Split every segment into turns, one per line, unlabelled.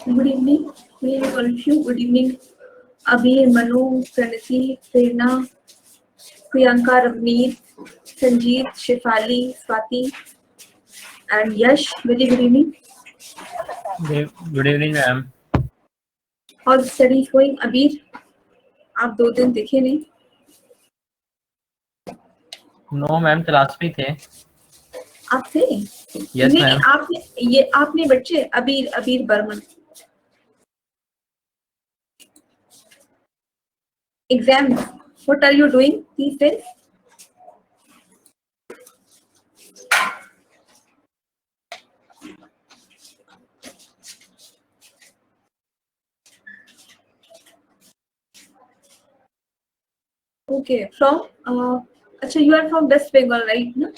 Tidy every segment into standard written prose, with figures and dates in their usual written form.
Good evening all of you. Good evening Abeer, Manu, Pranati, Prerna, Priyanka, Ravneet, Sanjeet, Shefali, Swati and Yash. Very good evening.
Good evening ma'am.
और studies going? Abeer, आप 2 दिन दिखे नहीं।
No ma'am, class में थे।
आप थे?
यस
नहीं,
मैम।
आपने बच्चे Abir Barman. Exam, what are you doing these days? Okay, from अच्छा, you are from West Bengal, right? No?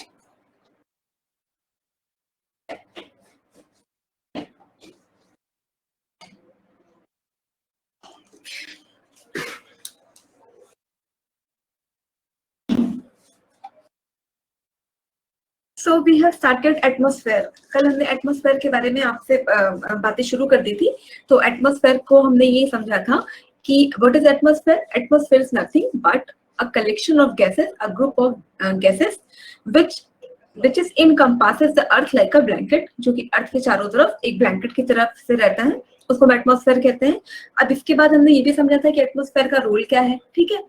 So we have started atmosphere. कल हमने एटमॉस्फेयर के बारे में आपसे बातें शुरू कर दी थी। तो एटमॉस्फेयर को हमने ये समझा था कि what is atmosphere? Atmosphere is nothing but a collection of gases, a group of gases which is encompasses the earth like a blanket, जो कि अर्थ के चारों तरफ एक ब्लैंकेट की तरफ से रहता है, उसको एटमॉस्फेयर कहते हैं। अब इसके बाद हमने ये भी समझा था कि एटमॉस्फेयर का रोल क्या है। ठीक है,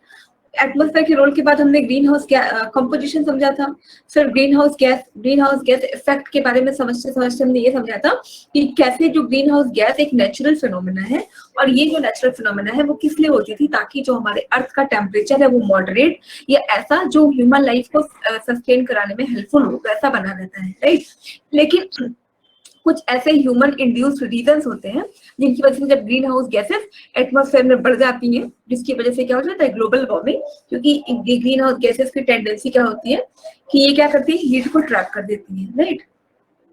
एटमॉस्फेयर के रोल के बाद हमने ग्रीन हाउस कंपोजिशन समझा था। फिर ग्रीन हाउस गैस इफेक्ट के बारे में समझते समझते हमने ये समझा था कि कैसे जो ग्रीन हाउस गैस एक नेचुरल फिनोमेना है, और ये जो नेचुरल फिनोमेना है वो किस लिए होती थी? ताकि जो हमारे अर्थ का टेम्परेचर है वो मॉडरेट या ऐसा जो ह्यूमन लाइफ को सस्टेन कराने में हेल्पफुल हो, वैसा बना रहता है, राइट। लेकिन कुछ ऐसे ह्यूमन इंड्यूस्ड रीजंस होते हैं जिनकी वजह से जब ग्रीन हाउस गैसेस एटमॉस्फेयर में बढ़ जाती हैं, जिसकी वजह से क्या हो जाता है? Global warming. क्योंकि ग्रीन हाउस गैसेस की टेंडेंसी क्या होती है कि ये क्या करती है? हीट को ट्रैप कर देती है, राइट।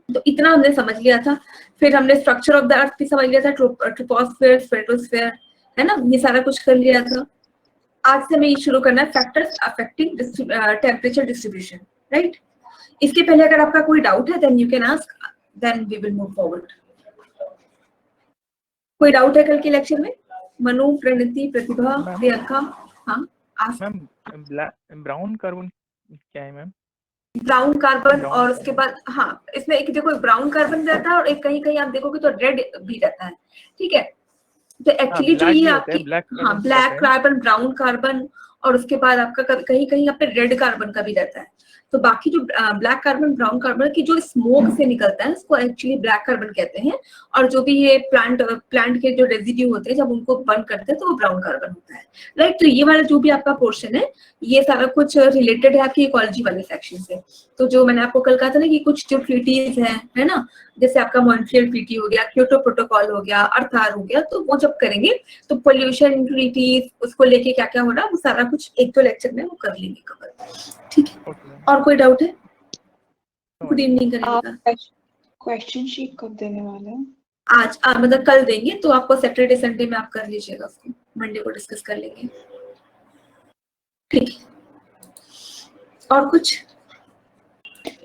तो इतना हमने समझ लिया था। फिर हमने स्ट्रक्चर ऑफ द अर्थ भी समझ लिया था, ट्रोपोस्फेयर, स्ट्रेटोस्फेयर, है ना, ये सारा कुछ कर लिया था। आज से हमें ये शुरू करना है factors affecting temperature distribution, right. इसके पहले अगर आपका कोई डाउट है then you can ask, then we will move forward. कोई डाउट है कल के लेक्चर में? मनु, प्रणति, प्रतिभा, प्रियंका? हाँ,
मैम ब्राउन कार्बन क्या है मैम?
ब्राउन कार्बन, और उसके बाद हाँ, इसमें एक देखो ब्राउन कार्बन रहता है और एक कहीं कहीं आप देखोगे तो रेड भी रहता है। ठीक है, तो एक्चुअली जो ये आपकी हाँ, ब्लैक कार्बन, ब्राउन कार्बन, और उसके बाद आपका कहीं कहीं यहाँ पे रेड कार्बन का भी रहता है। तो बाकी जो ब्लैक कार्बन, ब्राउन कार्बन की जो स्मोक से निकलता है उसको एक्चुअली ब्लैक कार्बन कहते हैं, और जो भी ये प्लांट के जो रेजिड्यू होते हैं जब उनको बर्न करते हैं तो वो ब्राउन कार्बन होता है, राइट। तो ये वाला जो भी आपका पोर्शन है ये सारा कुछ रिलेटेड है आपकी इकोलॉजी वाले सेक्शन से। तो जो मैंने आपको कल कहा था ना कि कुछ जो ट्रीटीज है ना, जैसे आपका मॉन्ट्रियल ट्रीटी हो गया, क्योटो प्रोटोकॉल हो गया, अर्थार हो गया, तो वो जब करेंगे तो पोल्यूशन ट्रीटीज उसको लेके क्या क्या हो रहा है वो सारा कुछ एक दो लेक्चर में वो कर लेंगे कवर। ठीक है, और कोई डाउट है? गुड इवनिंग करेंगे।
क्वेश्चन शीट कब देने वाले हैं?
आज मतलब कल देंगे, तो आपको सैटरडे संडे में आप कर लीजिएगा उसको, मंडे को डिस्कस कर लेंगे। ठीक है, और कुछ?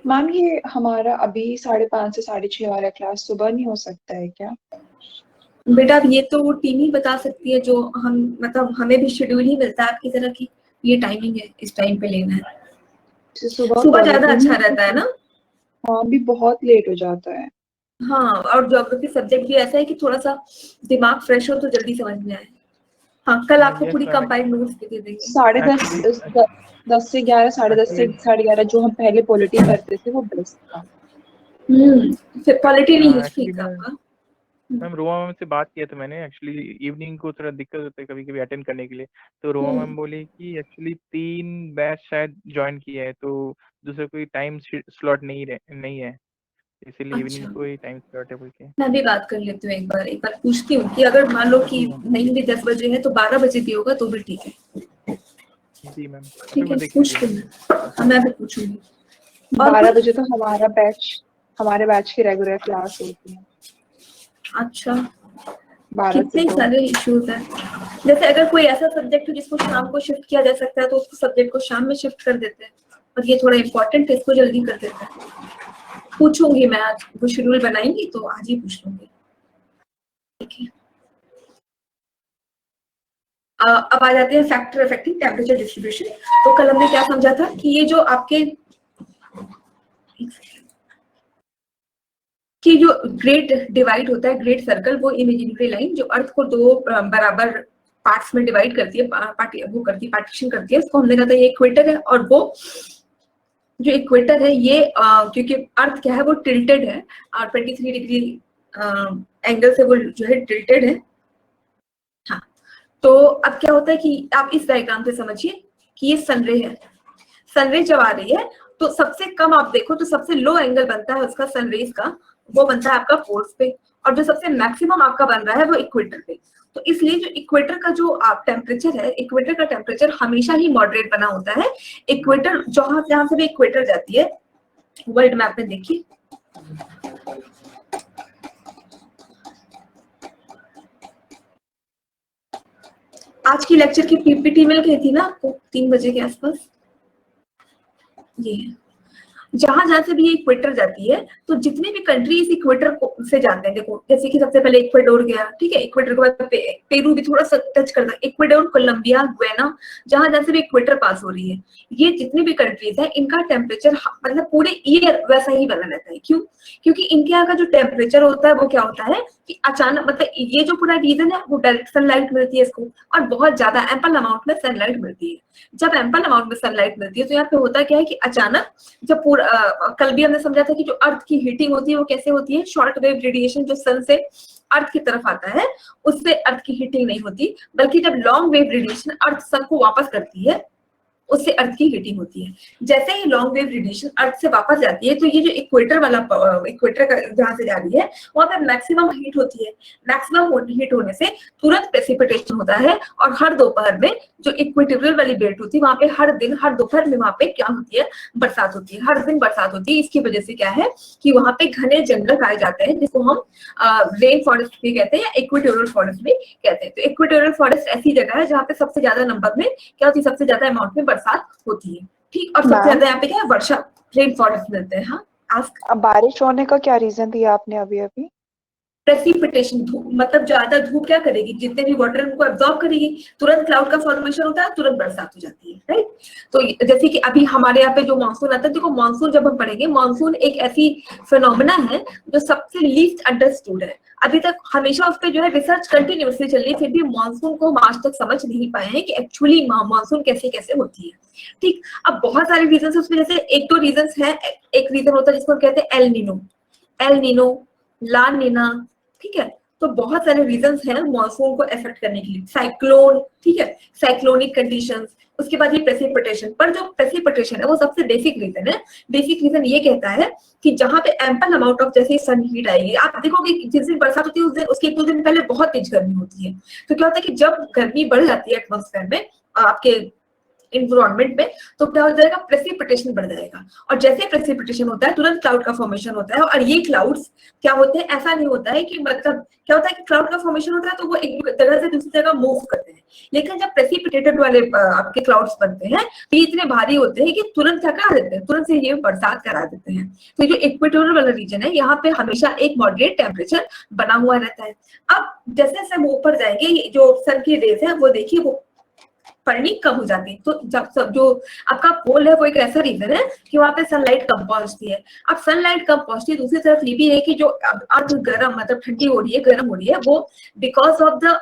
मैम ये हमारा अभी 5:30 से 6:30 वाला क्लास सुबह नहीं हो सकता है क्या?
बेटा अब ये तो वो टीम ही बता सकती है, जो हम मतलब हमें भी शेड्यूल ही मिलता है आपकी तरह की, ये टाइमिंग है, इस टाइम पे लेना है। सुबह ज्यादा अच्छा रहता है ना?
हाँ, अभी बहुत लेट हो जाता है।
हाँ, और ज्योग्राफी सब्जेक्ट भी ऐसा है कि थोड़ा सा दिमाग फ्रेश हो तो जल्दी समझ में आए। हाँ, कल आपको पूरी कंपाइल्ड नोट्स भी दे देंगे।
10 से 11, 10:30 से 11:30 जो हम पहले पॉलिटी करते थे वो बेस्ट था।
फिर पॉलिटी नहीं ठीक आपका।
मैम रोमा मैम से बात किया था मैंने, एक्चुअली इवनिंग को थोड़ा दिक्कत होता है कभी कभी अटेंड करने के लिए, तो रोमा मैम बोली कि एक्चुअली 3 बैच शायद ज्वाइन किया है, तो दूसरा कोई टाइम स्लॉट नहीं है, इसीलिए इवनिंग को ही टाइम स्लॉट है बोल के।
मैं भी बात कर लेती हूँ, एक बार पूछती हूँ कि अगर मान लो कि नहीं भी 10 बजे है तो 12 बजे भी होगा तो भी ठीक है।
जी मैम,
ठीक है, पूछती हूँ, मैं भी पूछूंगी।
12 बजे तो हमारे बैच की रेगुलर क्लास होती है।
अच्छा, कितने सारे इश्यूज हैं। जैसे अगर कोई ऐसा सब्जेक्ट हो जिसको शाम को शिफ्ट किया जा सकता है तो उसको सब्जेक्ट को शाम में शिफ्ट कर देते हैं, और ये थोड़ा इम्पोर्टेंट है इसको जल्दी कर देते हैं। पूछूंगी मैं, आज वो शेड्यूल बनाएंगी तो आज ही पूछ लूंगी। देखिए अब आ जाते हैं फैक्टर अफेक्टिंग टेम्परेचर डिस्ट्रीब्यूशन। तो कल हमने क्या समझा था कि ये जो आपके कि जो ग्रेट डिवाइड होता है, ग्रेट सर्कल, वो इमेजिनरी लाइन जो अर्थ को दो बराबर पार्ट्स में डिवाइड करती है, वो करती है, पार्टीशन करती है, उसको हमने कहा था ये इक्वेटर है। और वो जो इक्वेटर है ये क्योंकि अर्थ क्या है वो टिल्टेड है और 23 डिग्री एंगल से वो जो है टिल्टेड है। हाँ, तो अब क्या होता है कि आप इस डायग्राम से समझिए कि ये सनरे है। सनरे जब आ रही है तो सबसे कम आप देखो तो सबसे लो एंगल बनता है उसका सनरेज का, वो बनता है आपका पोल्स पे, और जो सबसे मैक्सिमम आपका बन रहा है वो इक्वेटर पे। तो इसलिए जो इक्वेटर का जो आप टेम्परेचर है, इक्वेटर का टेम्परेचर हमेशा ही मॉडरेट बना होता है। इक्वेटर जहां से भी इक्वेटर जाती है वर्ल्ड मैप में देखिए, आज की लेक्चर की पीपीटी मिल गई थी ना आपको 3 बजे के आसपास। ये है जहां से भी ये इक्वेटर जाती है तो जितने भी कंट्री इस इक्वेटर से जाते हैं, देखो जैसे कि सबसे पहले इक्वेडोर गया, ठीक है, इक्वेटर के बाद पेरू भी थोड़ा सा टच करता है, इक्वेडोर, कोलंबिया, गुयाना, जहां से भी इक्वेटर पास हो रही है, ये जितनी भी कंट्रीज है इनका टेम्परेचर मतलब पूरे ईयर वैसा ही बना रहता है। क्यों? क्योंकि इनके यहाँ का जो टेम्परेचर होता है वो क्या होता है कि अचानक मतलब ये जो पूरा रीजन है वो डायरेक्ट सनलाइट मिलती है इसको, और बहुत ज्यादा एम्पल अमाउंट में सनलाइट मिलती है। जब एम्पल अमाउंट में सनलाइट मिलती है तो यहाँ पे होता क्या है कि अचानक जब पूरा कल भी हमने समझा था कि जो अर्थ की हीटिंग होती है वो कैसे होती है, शॉर्ट वेव रेडिएशन जो सन से अर्थ की तरफ आता है उससे अर्थ की हीटिंग नहीं होती, बल्कि जब लॉन्ग वेव रेडिएशन अर्थ सन को वापस करती है उससे अर्थ की हीटिंग होती है। जैसे ही लॉन्ग वेव रेडिएशन अर्थ से वापस जाती है तो ये जो इक्वेटर वाला इक्वेटर का जहां से जा रही है वहां पर मैक्सिमम हीट होती है। मैक्सिमम हीट होने से तुरंत प्रेसिपिटेशन होता है, और हर दोपहर में जो इक्वेटोरियल वाली बेल्ट होती है वहां पे हर दिन हर दोपहर में वहां पे क्या होती है, बरसात होती है, हर दिन बरसात होती है। इसकी वजह से क्या है कि वहां पे घने जंगल पाए जाते हैं जिसको हम रेन फॉरेस्ट भी कहते हैं या इक्वेटोरियल फॉरेस्ट भी कहते हैं। तो इक्वेटोरियल फॉरेस्ट ऐसी जगह है जहाँ पे सबसे ज्यादा नंबर में क्या होती है, सबसे ज्यादा अमाउंट में बरसात होती है, ठीक, और सबसे ज्यादा यहाँ पे क्या है, वर्षा, रेन फॉरेस्ट मिलते हैं। हाँ, आस्क।
अब बारिश होने का क्या रीजन दिया आपने अभी अभी?
प्रेसिपिटेशन, धूप, मतलब ज्यादा धूप क्या करेगी, जितने भी वाटर उनको एब्जॉर्ब करेगी, तुरंत क्लाउड का फॉर्मेशन होता है, तुरंत बरसात हो जाती है, राइट। तो जैसे कि अभी हमारे यहाँ पे जो मानसून आता है, देखो मानसून जब हम पढ़ेंगे, मानसून एक ऐसी फिनोमेना है जो सबसे लीस्ट अंडरस्टूड है। अभी तक हमेशा उस पर जो है रिसर्च कंटिन्यूसली चल रही है, फिर भी मानसून को हम आज तक समझ नहीं पाए हैं कि एक्चुअली मानसून कैसे कैसे होती है, ठीक। अब बहुत सारे रीजन है उसमें, जैसे एक दो रीजन है, एक रीजन होता है जिसको कहते हैं एल नीनो, एल नीनो, ला नीना, ठीक है। तो बहुत सारे रीजंस हैं मॉनसून को इफेक्ट करने के लिए, साइक्लोन, ठीक है, साइक्लोनिक कंडीशंस, उसके बाद ये प्रेसिपिटेशन। पर जो प्रेसिपिटेशन है वो सबसे बेसिक रीजन है। बेसिक रीजन ये कहता है कि जहां पे एम्पल अमाउंट ऑफ जैसे सन हीट आएगी, आप देखोगे जिस दिन बरसात होती है उस दिन उसके एक दो दिन पहले बहुत तेज गर्मी होती है। तो क्या होता है कि जब गर्मी बढ़ जाती है एटमॉस्फेयर में, आपके इन्वायरमेंट में, तो क्या हो जाएगा, प्रेसिपिटेशन बढ़ जाएगा, और जैसे प्रेसिपिटेशन होता है तुरंत क्लाउड का फॉर्मेशन होता है। और ये क्लाउड्स क्या होते हैं, ऐसा नहीं होता है कि मतलब क्या होता है कि क्लाउड का फॉर्मेशन होता है तो वो एक जगह से दूसरी जगह मूव करते हैं, लेकिन जब प्रेसिपिटेटेड वाले आपके क्लाउड्स बनते हैं तो ये इतने भारी होते हैं कि तुरंत क्या करा देते हैं, तुरंत से ये बरसात करा देते हैं। तो जो इक्वेटोरियल वाला रीजन है यहाँ पे हमेशा एक मॉडरेट टेम्परेचर बना हुआ रहता है। अब जैसे जैसे हम ऊपर जाएंगे जो सन की रेज है वो देखिए वो पढ़नी कम हो जाती है। तो जब सब जो आपका पोल है वो एक ऐसा रीजन है कि वहां पे सनलाइट कम पहुंचती है। अब सनलाइट कम पहुंचती है, दूसरी तरफ ये भी है कि जो अर्थ गर्म मतलब ठंडी हो रही है, गर्म हो रही है, वो बिकॉज ऑफ द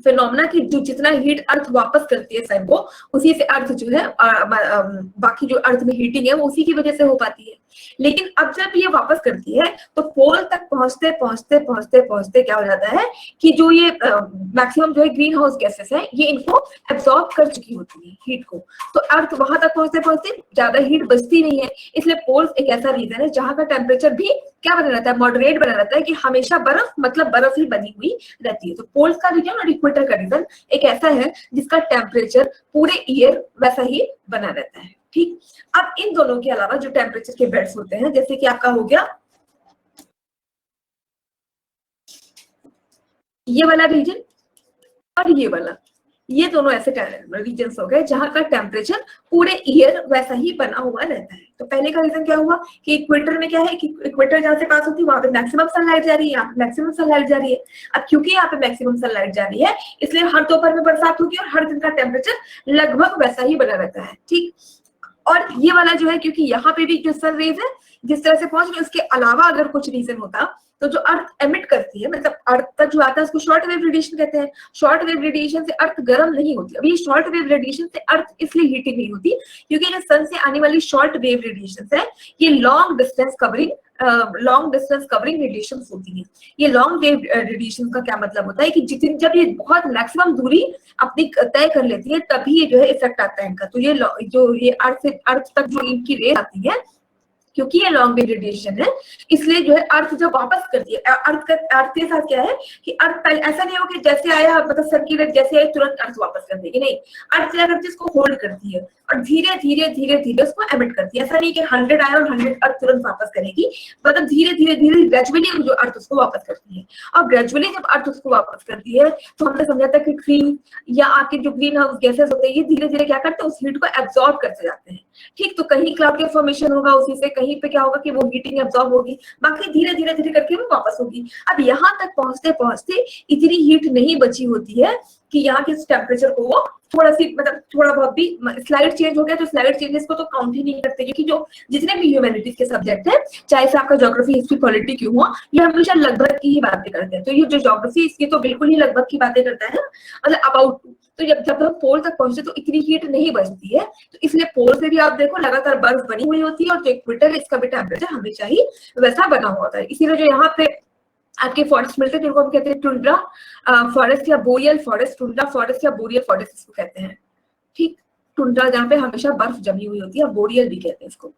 फिनोमेना की जो जितना हीट अर्थ वापस करती है सन को, उसी से अर्थ जो है बाकी जो अर्थ में हीटिंग है वो उसी की वजह से हो पाती है। लेकिन अब जब ये वापस करती है तो पोल तक पहुंचते पहुंचते पहुंचते पहुंचते क्या हो जाता है कि जो ये मैक्सिमम जो है ग्रीन हाउस गैसेस है ये इनको एब्सॉर्ब कर चुकी होती है हीट को, तो अर्थ वहां तक पहुंचते पहुंचते ज्यादा हीट बचती नहीं है। इसलिए पोल्स एक ऐसा रीजन है जहां का टेम्परेचर भी क्या बना रहता है, मॉडरेट बना रहता है, कि हमेशा बर्फ मतलब बर्फ ही बनी हुई रहती है। तो पोल्स का रीजन और इक्वेटर का रीजन एक ऐसा है जिसका टेम्परेचर पूरे ईयर वैसा ही बना रहता है, ठीक। अब इन दोनों के अलावा जो टेम्परेचर के बेल्ट्स होते हैं, जैसे कि आपका हो गया ये वाला रीजन और ये वाला, ये दोनों ऐसे रीजन्स हो गए जहां का टेम्परेचर पूरे ईयर वैसा ही बना हुआ रहता है। तो पहले का रीजन क्या हुआ कि इक्वेटर में क्या है कि इक्वेटर जहां से पास होती है वहां पे मैक्सिमम सनलाइट जा रही है, यहाँ पे मैक्सिमम सनलाइट जा रही है। अब क्योंकि यहाँ पे मैक्सिमम सनलाइट जा रही है इसलिए हर दोपहर में बरसात होगी और हर दिन का टेम्परेचर लगभग वैसा ही बना रहता है, ठीक। और ये वाला जो है क्योंकि यहाँ पे भी जो सन रेज है जिस तरह से पहुंच रही है उसके अलावा अगर कुछ रीजन होता तो जो अर्थ एमिट करती है मतलब अर्थ तक जो आता है उसको शॉर्ट वेव रेडिएशन कहते हैं। शॉर्ट वेव रेडिएशन से अर्थ गर्म नहीं होती। अभी शॉर्ट वेव रेडिएशन से अर्थ इसलिए हीटिंग नहीं होती क्योंकि जो सन से आने वाली शॉर्ट वेव रेडिएशन है ये लॉन्ग डिस्टेंस कवरिंग रेडिएशन होती है। ये लॉन्ग वेव रेडिएशन का क्या मतलब होता है कि जितनी जब ये बहुत मैक्सिमम दूरी अपनी तय कर लेती है तभी ये जो है इफेक्ट आता है इनका। तो ये जो ये अर्थ तक जो इनकी रेस आती है क्योंकि ये लॉन्ग वेव रेडिएशन है इसलिए जो है अर्थ जब वापस करती है अर्थ के साथ क्या है कि अर्थ पहले ऐसा नहीं हो कि जैसे आया मतलब सर्कुलर जैसे आए तुरंत अर्थ वापस कर देगी, नहीं। अर्थ क्या करती है इसको होल्ड करती है और धीरे धीरे उसको एमिट करती है। ऐसा नहीं कि 100 आया और 100 अर्थ तुरंत वापस करेगी, मतलब धीरे धीरे ग्रेजुअली जो अर्थ उसको वापस करती है। और ग्रेजुअली जब अर्थ उसको वापस करती है तो हमने समझा था कि ट्री या आपके जो ग्रीन हाउस गैसेस होते हैं ये धीरे धीरे क्या करते हैं उस हीट को एब्जॉर्ब करते जाते हैं, ठीक। तो कहीं क्लाउड के फॉर्मेशन होगा उसी से, कहीं पे क्या होगा कि वो हीटिंग एब्जॉर्ब होगी, बाकी धीरे धीरे करके वो वापस होगी। अब यहाँ तक पहुंचते इतनी हीट नहीं बची होती है कि यहाँ के टेम्परेचर को वो थोड़ा बहुत भी स्लाइड चेंज हो गया तो स्लाइड चेंजेस को तो काउंट ही नहीं करते क्योंकि जो जितने भी ह्यूमैनिटीज के सब्जेक्ट है चाहे से आपका ज्योग्राफी हिस्ट्री पॉलिटी क्यों हुआ ये हमेशा लगभग की ही बातें करते हैं। तो ये जो ज्योग्राफी इसकी तो बिल्कुल ही लगभग की बातें करता है मतलब अबाउट। तो जब हम पोल तक पहुंचते तो इतनी हीट नहीं बचती है तो इसलिए पोल से भी आप देखो लगातार बर्फ बनी हुई होती है और जो इक्वेटर इसका भी टेम्परेचर हमेशा ही वैसा बना हुआ होता है। इसीलिए जो यहाँ पे आपके फॉरेस्ट मिलते हैं जिनको हम कहते हैं टुंड्रा फॉरेस्ट या बोरियल फॉरेस्ट, टुंड्रा फॉरेस्ट या बोरियल फॉरेस्ट इसको कहते हैं, ठीक। टुंड्रा जहाँ पे हमेशा बर्फ जमी हुई होती है, बोरियल भी कहते हैं इसको।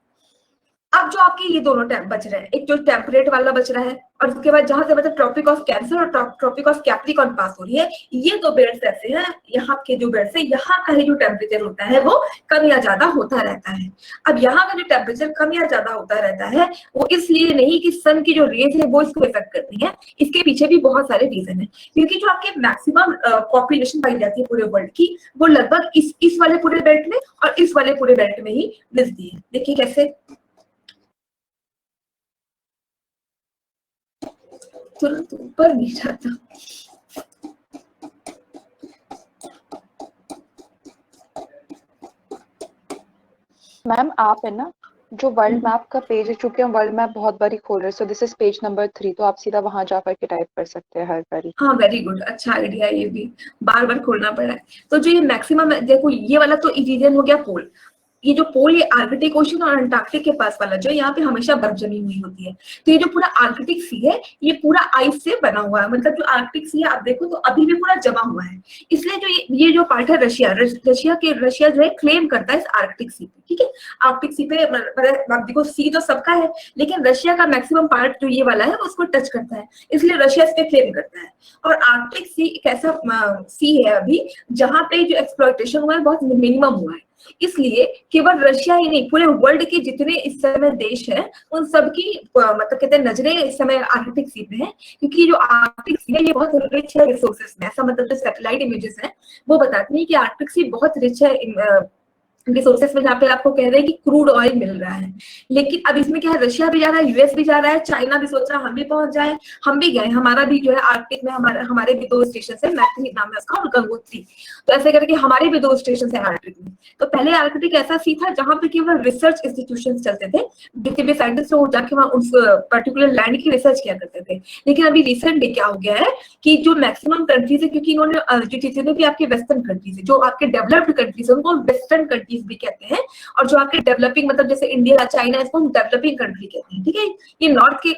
अब जो आपके ये दोनों बच रहे हैं, एक जो टेम्परेट वाला बच रहा है और उसके बाद जहां से मतलब ट्रॉपिक ऑफ कैंसर और ट्रॉपिक ऑफ कैप्रिकॉर्न पास हो रही है, ये दो बेल्ट्स ऐसे हैं यहाँ के जो बेल्ट्स है यहाँ का ही जो टेम्परेचर होता है वो कम या ज्यादा होता रहता है। अब यहाँ का जो टेम्परेचर कम या ज्यादा होता रहता है वो इसलिए नहीं कि सन की जो रेज है वो इसको इफेक्ट करती है, इसके पीछे भी बहुत सारे रीजन है। क्योंकि जो आपके मैक्सिमम पॉपुलेशन पाई जाती है पूरे वर्ल्ड की वो लगभग इस वाले पूरे बेल्ट में और इस वाले पूरे बेल्ट में ही मिलती है। देखिए कैसे तुरंत ऊपर नहीं जाता।
मैम आप है ना जो वर्ल्ड मैप का पेज है, चूंकि हम वर्ल्ड मैप बहुत बारी खोल रहे हैं, so this is page number 3, तो आप सीधा वहां जाकर के टाइप कर सकते हैं हर बारी।
हाँ वेरी गुड, अच्छा आइडिया, ये भी बार बार खोलना पड़ रहा है। तो जो ये मैक्सिमम देखो ये वाला तो रीजन हो गया पोल, ये जो पोल ये आर्कटिक ओशन और अंटार्कटिक के पास वाला जो यहाँ पे हमेशा बर्फ जमी हुई होती है। तो ये जो पूरा आर्कटिक सी है ये पूरा आइस से बना हुआ है, मतलब जो आर्कटिक सी है आप देखो तो अभी भी पूरा जमा हुआ है। इसलिए जो ये जो पार्ट है रशिया जो है क्लेम करता है इस आर्कटिक सी पे, ठीक है। आर्कटिक सी पे आप देखो सी तो सबका है लेकिन रशिया का मैक्सिमम पार्ट जो ये वाला है उसको टच करता है, इसलिए रशिया इस पे क्लेम करता है। और आर्कटिक सी एक ऐसा सी है अभी जहाँ पे जो एक्सप्लॉयटेशन हुआ है बहुत मिनिमम हुआ है, इसलिए केवल रशिया ही नहीं पूरे वर्ल्ड के जितने इस समय देश हैं उन सबकी मतलब कहते हैं नजरें इस समय आर्कटिक सी पे हैं, क्योंकि जो आर्कटिक सी है ये बहुत रिच है रिसोर्सेज में। ऐसा मतलब जो सैटेलाइट इमेजेस हैं वो बताते हैं कि आर्कटिक सी बहुत रिच है रिसोर्सेस में, जहाँ पे आपको कह रहे हैं कि क्रूड ऑयल मिल रहा है। लेकिन अब इसमें क्या है रशिया भी जा रहा है, यूएस भी जा रहा है, चाइना भी सोच रहा है हम भी पहुंच जाए, हम भी गए, हमारा भी जो है आर्कटिक में हमारे भी 2 स्टेशन है, मैत्री नाम है उसका और गंगोत्री। तो ऐसे करके हमारे भी 2 स्टेशन है आर्कटिक में। तो पहले आर्कटिक ऐसा सी था जहाँ पे केवल रिसर्च इंस्टीट्यूशन चलते थे, जितने भी साइंटिस्ट हो जाके वहाँ उस पर्टिकुलर लैंड की रिसर्च किया करते थे। लेकिन अभी रिसेंटली क्या हो गया है कि जो मैक्सिमम कंट्रीज है, क्योंकि इन्होंने जो जितने भी आपके वेस्टर्न कंट्रीज है, जो आपके डेवलप्ड कंट्रीज है उनको वेस्टर्न कंट्रीज भी कहते हैं, और जो आपके डेवलपिंग मतलब जैसे इंडिया चाइना इसको हम डेवलपिंग कंट्री कहते हैं, ठीक है। ये नॉर्थ के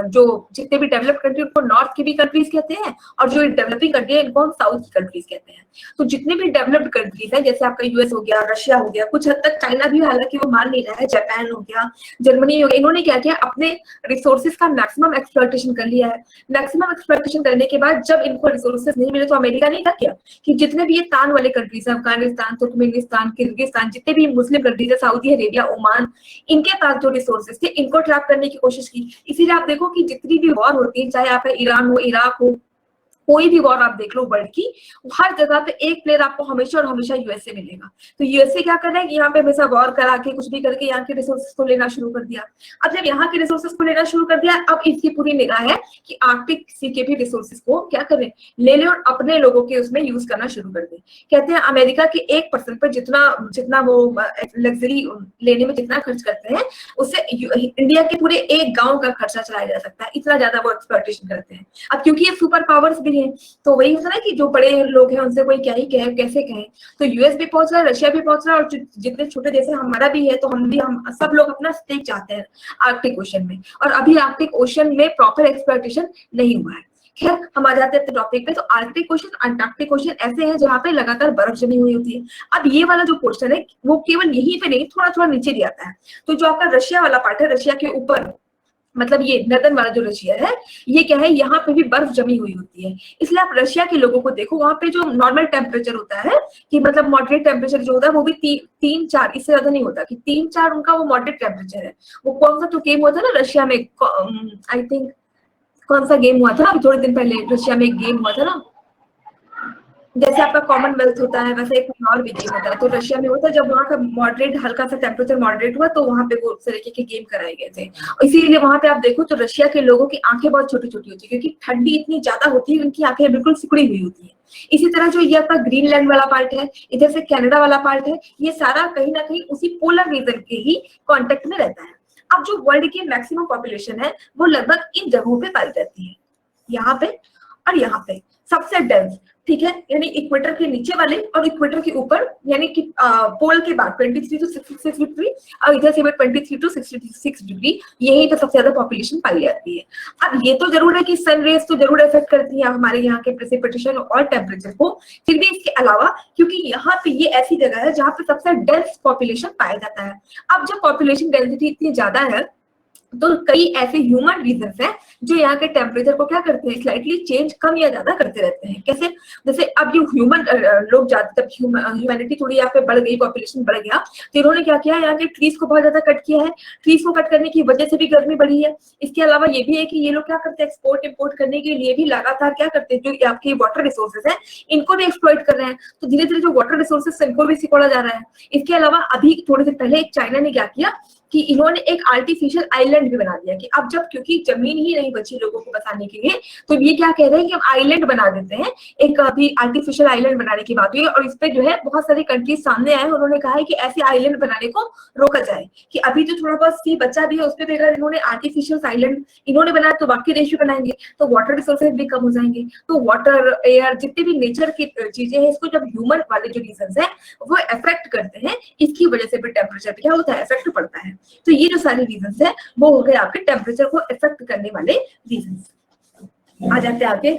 जो जितने भी डेवलप्ड कंट्री उनको नॉर्थ की भी कंट्रीज कहते हैं और जो डेवलपिंग कंट्री है इनको हम साउथ की कंट्रीज कहते हैं। तो जितने भी डेवलप्ड कंट्रीज है जैसे आपका यूएस हो गया, रशिया हो गया, कुछ हद तक चाइना भी हालांकि वो मान नहीं रहा है, जापान हो गया, जर्मनी हो गया, इन्होंने क्या किया अपने रिसोर्सेज का मैक्सिमम एक्सप्लॉयटेशन कर लिया है। मैक्सिमम एक्सप्लॉयटेशन करने के बाद जब इनको रिसोर्सेज नहीं मिले तो अमेरिका ने क्या किया कि जितने भी ये तान वाले कंट्रीज है, अफगानिस्तान, तुर्कमेनिस्तान, किर्गिस्तान, जितने भी मुस्लिम कंट्रीज है, सऊदी अरेबिया, ओमान, इनके पास जो रिसोर्सेज थे इनको ट्रैप करने की कोशिश की। इसीलिए आप देखो कि जितनी भी वॉर होती है, चाहे आपका ईरान हो, इराक हो, कोई भी वॉर आप देख लो वर्ल्ड की, हर जगह पे एक प्लेयर आपको हमेशा और हमेशा यूएसए मिलेगा। तो यूएसए क्या कर रहा है कि यहाँ पे हमेशा वॉर करा के कुछ भी करके यहाँ के रिसोर्सेज को लेना शुरू कर दिया। अब जब यहाँ के रिसोर्सेज को लेना शुरू कर दिया, अब इसकी पूरी निगाह है कि आर्कटिक सी के भी रिसोर्सेज को क्या करें, ले ले और अपने लोगों के उसमें यूज करना शुरू कर दे। कहते हैं अमेरिका के 1% पर जितना वो लग्जरी लेने में जितना खर्च करते हैं, उससे इंडिया के पूरे एक गाँव का खर्चा चलाया जा सकता है, इतना ज्यादा वो एक्सप्लॉयटेशन करते हैं। अब क्योंकि ये सुपर पावर्स भी हैं, तो वही होता है ना कि जो बड़े लोग हैं उनसे कोई क्या ही कहे, कैसे कहें। तो यूएस भी पहुंच रहा है, रशिया भी पहुंच रहा है, और जितने छोटे देश है हमारा भी है, तो हम सब लोग अपना स्टेक चाहते हैं आर्कटिक ओशन में। और अभी आर्कटिक ओशन में प्रॉपर एक्सप्लॉयटेशन नहीं हुआ है। खैर हम आ जाते हैं टॉपिक पे। तो आर्कटिक ओशन, अंटार्कटिक ओशन ऐसे हैं जहाँ पे लगातार बर्फ जमी हुई होती है। अब ये वाला जो पोर्शन है वो केवल यहीं पे नहीं, थोड़ा थोड़ा नीचे भी आता है। तो जो आपका रशिया वाला पार्ट है, रशिया के ऊपर, मतलब ये नदन वाला जो रशिया है, ये क्या है, यहाँ पे भी बर्फ जमी हुई होती है। इसलिए आप रशिया के लोगों को देखो, वहां पे जो नॉर्मल टेम्परेचर होता है कि मतलब मॉडरेट टेम्परेचर जो होता है वो भी 3-4, इससे ज्यादा नहीं होता, कि 3-4 उनका वो मॉडरेट टेम्परेचर है। वो कौन सा तो गेम हुआ था ना रशिया में, आई थिंक कौन सा गेम हुआ था अभी थोड़े दिन पहले, रशिया में एक गेम हुआ था ना, जैसे आपका कॉमनवेल्थ होता है वैसे एक और भी गेम होता है। तो रशिया में होता है, जब वहाँ का मॉडरेट, हल्का सा टेम्परेचर मॉडरेट हुआ तो वहाँ पे वो उस तरीके के गेम कराए गए थे। इसीलिए वहाँ पे आप देखो तो रशिया के लोगों की आंखें बहुत छोटी छोटी होती है, क्योंकि ठंडी इतनी ज्यादा होती है, उनकी आंखें बिल्कुल सिकुड़ी हुई होती है। इसी तरह जो ये आपका ग्रीनलैंड वाला पार्ट है, इधर से कनाडा वाला पार्ट है, ये सारा कहीं ना कहीं उसी पोलर रीजन के ही कॉन्टेक्ट में रहता है। अब जो वर्ल्ड की मैक्सिमम पॉपुलेशन है वो लगभग इन जगहों पे पाई जाती है, यहाँ पे और यहाँ पे सबसे डेंस, ठीक है, यानी इक्वेटर के नीचे वाले और इक्वेटर के ऊपर, यानी कि पोल के बाद 23 to 66 डिग्री और इधर से 23 to 66 डिग्री, यही पे सबसे ज्यादा पॉपुलेशन पाई जाती है। अब ये तो जरूर है कि सन रेज तो जरूर इफेक्ट करती है हमारे यहाँ के प्रेसिपिटेशन और टेम्परेचर को, फिर भी इसके अलावा क्योंकि यहाँ पे ये ऐसी जगह है जहाँ पे सबसे डेंस पॉपुलेशन पाया जाता है। अब जब पॉपुलेशन डेंसिटी इतनी ज्यादा है तो कई ऐसे ह्यूमन रीजंस हैं जो यहाँ के टेम्परेचर को क्या करते हैं, स्लाइटली चेंज, कम या ज्यादा करते रहते हैं। कैसे, जैसे अब ये ह्यूमन लोग जाते, जब ह्यूमैनिटी थोड़ी यहाँ पे बढ़ गई, पॉपुलेशन बढ़ गया, तो इन्होंने क्या किया, यहाँ के ट्रीज को बहुत ज्यादा कट किया है। ट्रीज को कट करने की वजह से भी गर्मी बढ़ी है। इसके अलावा ये भी है कि ये लोग क्या करते हैं, एक्सपोर्ट इम्पोर्ट करने के लिए भी लगातार क्या करते हैं, जो आपके वाटर रिसोर्सेज है इनको भी एक्सप्लॉइट कर रहे हैं। तो धीरे धीरे जो वाटर रिसोर्सेज इनको भी सिकोड़ा जा रहा है। इसके अलावा अभी थोड़े दिन पहले एक चाइना ने क्या किया कि इन्होंने एक आर्टिफिशियल आइलैंड भी बना दिया, कि अब जब क्योंकि जमीन ही नहीं बची लोगों को बसाने के लिए, तो ये क्या कह रहे हैं कि हम आइलैंड बना देते हैं। एक अभी आर्टिफिशियल आइलैंड बनाने की बात हुई और इस पे जो है बहुत सारे कंट्रीज सामने आए, उन्होंने कहा है कि ऐसे आइलैंड बनाने को रोका जाए, कि अभी जो थोड़ा बहुत सी बचा भी है उस पर अगर इन्होंने आर्टिफिशियल आइलैंड इन्होंने बनाया तो बाकी देश भी बनाएंगे, तो वाटर रिसोर्सेज भी कम हो जाएंगे। तो वाटर, एयर, जितने भी नेचर की चीजें हैं, इसको जब ह्यूमन वाले जो रीजन है वो इफेक्ट करते हैं, इसकी वजह से भी टेम्परेचर पे क्या होता है, इफेक्ट पड़ता है। तो ये जो सारे रीजंस है वो हो गए आपके टेम्परेचर को इफेक्ट करने वाले रीजंस। आ जाते हैं आगे।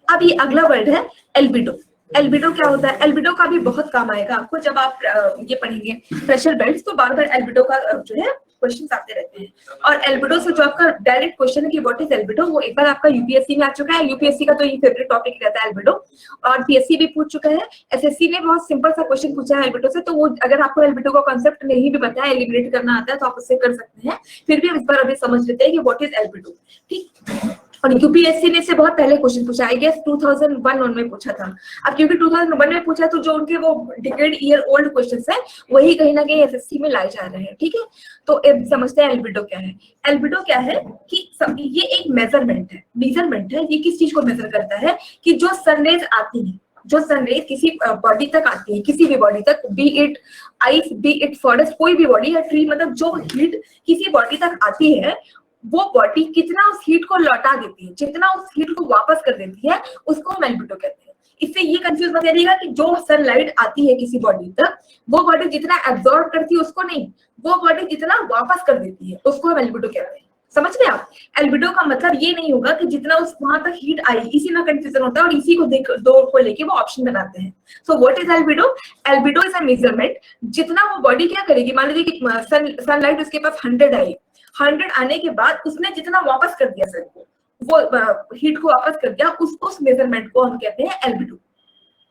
अब ये अगला वर्ड है एल्बिडो। एल्बिडो क्या होता है, एल्बिडो का भी बहुत काम आएगा आपको जब आप ये पढ़ेंगे प्रेशर बेल्ट्स, तो बार बार एल्बिडो का जो है क्वेश्चंस आते रहते हैं। और एल्बिडो से जो आपका डायरेक्ट क्वेश्चन है कि व्हाट इज एल्बिडो, वो एक बार आपका यूपीएससी में आ चुका है। यूपीएससी का तो ये फेवरेट टॉपिक रहता है एल्बिडो, और पीएससी भी पूछ चुका है। एसएससी ने बहुत सिंपल सा क्वेश्चन पूछा है एल्बिडो से, तो वो अगर आपको एल्बिडो का कॉन्सेप्ट नहीं भी पता है, एलिमिनेट करना आता है, तो आप उससे कर सकते हैं। फिर भी इस बार अभी समझ लेते हैं कि व्हाट इज एल्बिडो, ठीक। और यूपीएससी ने से बहुत पहले क्वेश्चन पूछा, आई गेस 2001 में पूछा था। अब क्योंकि 2001 में पूछा, तो जो उनके वो डिकेड ईयर ओल्ड क्वेश्चंस है वही कहीं ना कहीं एसएससी में लाए जा रहे हैं, ठीक है। तो समझते हैं एल्बिडो क्या है। एल्बिडो क्या है कि ये एक मेजरमेंट है। ये किस चीज को मेजर करता है, कि जो सनरेज आती है, जो सनरेज किसी बॉडी तक आती है, किसी भी बॉडी तक, B it ice, B it forest, कोई भी बॉडी या ट्री, मतलब जो हीट किसी बॉडी तक आती है, वो बॉडी कितना उस हीट को लौटा देती है, जितना उस हीट को वापस कर देती है, उसको हम एल्बिडो कहते हैं। इससे ये कंफ्यूज मत करिएगा कि जो सनलाइट आती है किसी बॉडी तक, वो बॉडी जितना एब्जॉर्ब करती है उसको नहीं, वो बॉडी जितना वापस कर देती है उसको हम एल्बिडो कहते हैं। समझ गए आप? एल्बिडो का मतलब ये नहीं होगा कि जितना उस वहां तक हीट आई, इसी में कंफ्यूजन होता है और इसी को देख दो को लेके वो ऑप्शन बनाते हैं। So what is albedo? Albedo is a measurement, जितना वो बॉडी क्या करेगी, मान लीजिए कि सनलाइट उसके पास 100 आई, 100 आने के बाद उसने जितना वापस कर दिया सन को, वो हीट को वापस कर दिया, उस मेजरमेंट को हम कहते हैं एल्बिडो।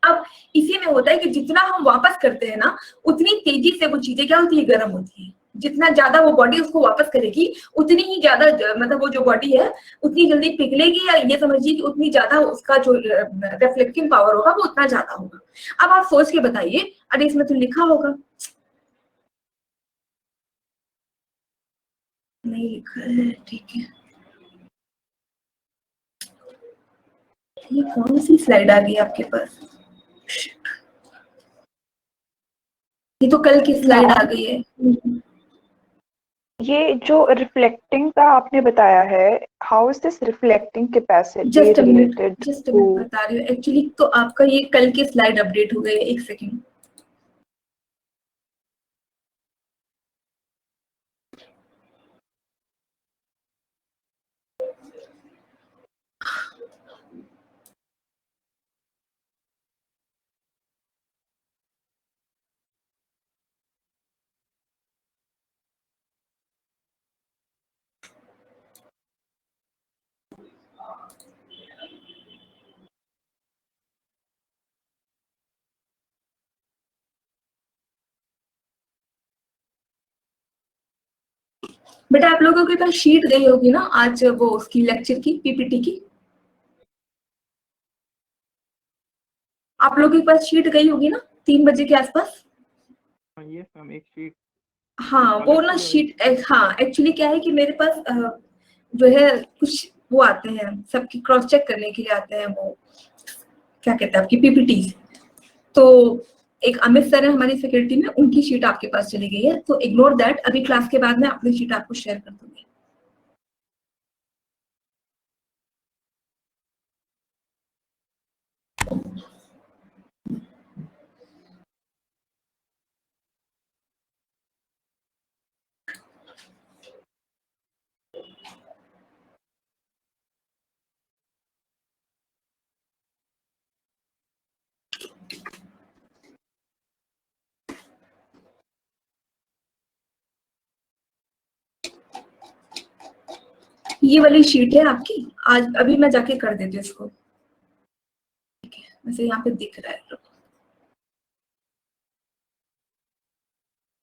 अब इसी में होता है कि जितना हम वापस करते हैं ना, उतनी तेजी से वो चीजें क्या होती है, गर्म होती है। जितना ज्यादा वो बॉडी उसको वापस करेगी, उतनी ही ज्यादा मतलब वो जो बॉडी है उतनी जल्दी पिघलेगी, या ये समझिए कि उतनी ज्यादा उसका जो रिफ्लेक्टिंग पावर होगा वो उतना ज्यादा होगा। अब आप सोच के बताइए, अरे इसमें तो लिखा होगा, नहीं लिखा है, ठीक है। ये कौन सी स्लाइड आ गई आपके पास? ये तो कल की स्लाइड आ गई है।
ये जो रिफ्लेक्टिंग का आपने बताया है, how is this reflecting capacity
just a minute,
related
just a
टू?
मिनट, बता रही हूँ एक्चुअली। तो आपका ये कल की स्लाइड अपडेट हो गई है, एक सेकेंड। बेटा आप लोगों के पास शीट गई होगी ना आज, वो उसकी लेक्चर की, पीपीटी की? आप लोगों के पास शीट गई होगी ना 3 बजे के आसपास?
यस मैम, एक शीट
हाँ वो ना शीट, हाँ एक्चुअली क्या है कि मेरे पास जो है कुछ वो आते हैं, सबकी क्रॉस चेक करने के लिए आते हैं, वो क्या कहते हैं आपकी पीपीटी। तो एक अमित सर है हमारी फैकल्टी में, उनकी शीट आपके पास चली गई है, तो इग्नोर दैट। अभी क्लास के बाद में अपनी शीट आपको शेयर कर दूंगी। ये वाली शीट है आपकी, आज अभी मैं जाके कर देती हूँ इसको, ठीक है? वैसे यहाँ पे दिख रहा है।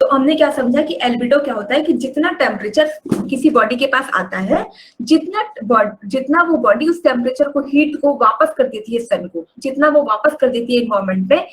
तो हमने क्या समझा कि एल्बिडो क्या होता है कि जितना टेम्परेचर किसी बॉडी के पास आता है, जितना वो बॉडी उस टेम्परेचर को, हीट को वापस कर देती है सन को, जितना वो वापस कर देती है एनवायरमेंट में,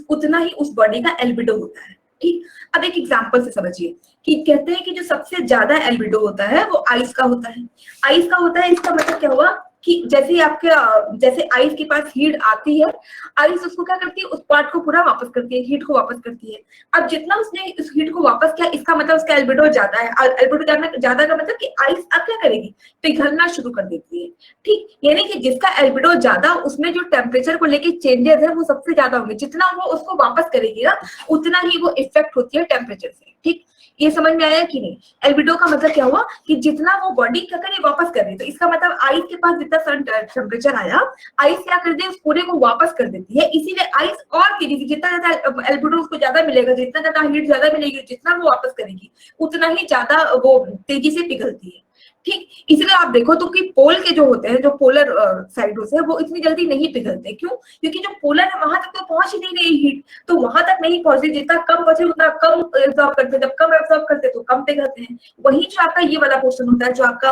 उतना ही उस बॉडी का एल्बिडो होता है। ठीक, अब एक एग्जांपल से समझिए कि कहते हैं कि जो सबसे ज्यादा एल्बिडो होता है वो आइस का होता है। आइस का होता है, इसका मतलब क्या हुआ कि जैसे आपके जैसे आइस के पास हीट आती है, आइस उसको क्या करती है, उस पार्ट को पूरा वापस करती है, हीट को वापस करती है। अब जितना उसने इस हीट को वापस किया, इसका मतलब उसका एल्बिडो ज्यादा है। एल्बिडो ज्यादा का मतलब कि आइस अब क्या करेगी, पिघलना शुरू कर देती है। ठीक, यानी कि जिसका एल्बिडो ज्यादा, उसमें जो टेम्परेचर को लेके चेंजेस है वो सबसे ज्यादा होंगे। जितना वो उसको वापस करेगी ना, उतना ही वो इफेक्ट होती है टेम्परेचर से। ठीक, ये समझ में आया कि नहीं? एल्बिडो का मतलब क्या हुआ कि जितना वो बॉडी क्या करे, वापस कर रही है। तो इसका मतलब आइस के पास जितना सन टेम्परेचर आया, आइस क्या कर दे, उस पूरे को वापस कर देती है। इसीलिए आइस और तेजी से, जितना ज्यादा एल्बिडो उसको ज्यादा मिलेगा, जितना ज्यादा हीट ज्यादा मिलेगी, जितना वो वापस करेगी, उतना ही ज्यादा वो तेजी से पिघलती है। ठीक, इसलिए आप देखो तो कि पोल के जो होते हैं, जो पोलर साइडों से, वो इतनी जल्दी नहीं पिघलते। क्यों? क्योंकि जो पोलर है वहां तक तो पहुंच ही नहीं रही हीट, तो वहां तक नहीं पहुंचती। जितना कम पहुंचे उतना कम एब्जॉर्ब करते, जब कम एब्जॉर्ब करते तो कम पिघलते हैं। वही जो आपका ये वाला पोर्शन होता है, जो आपका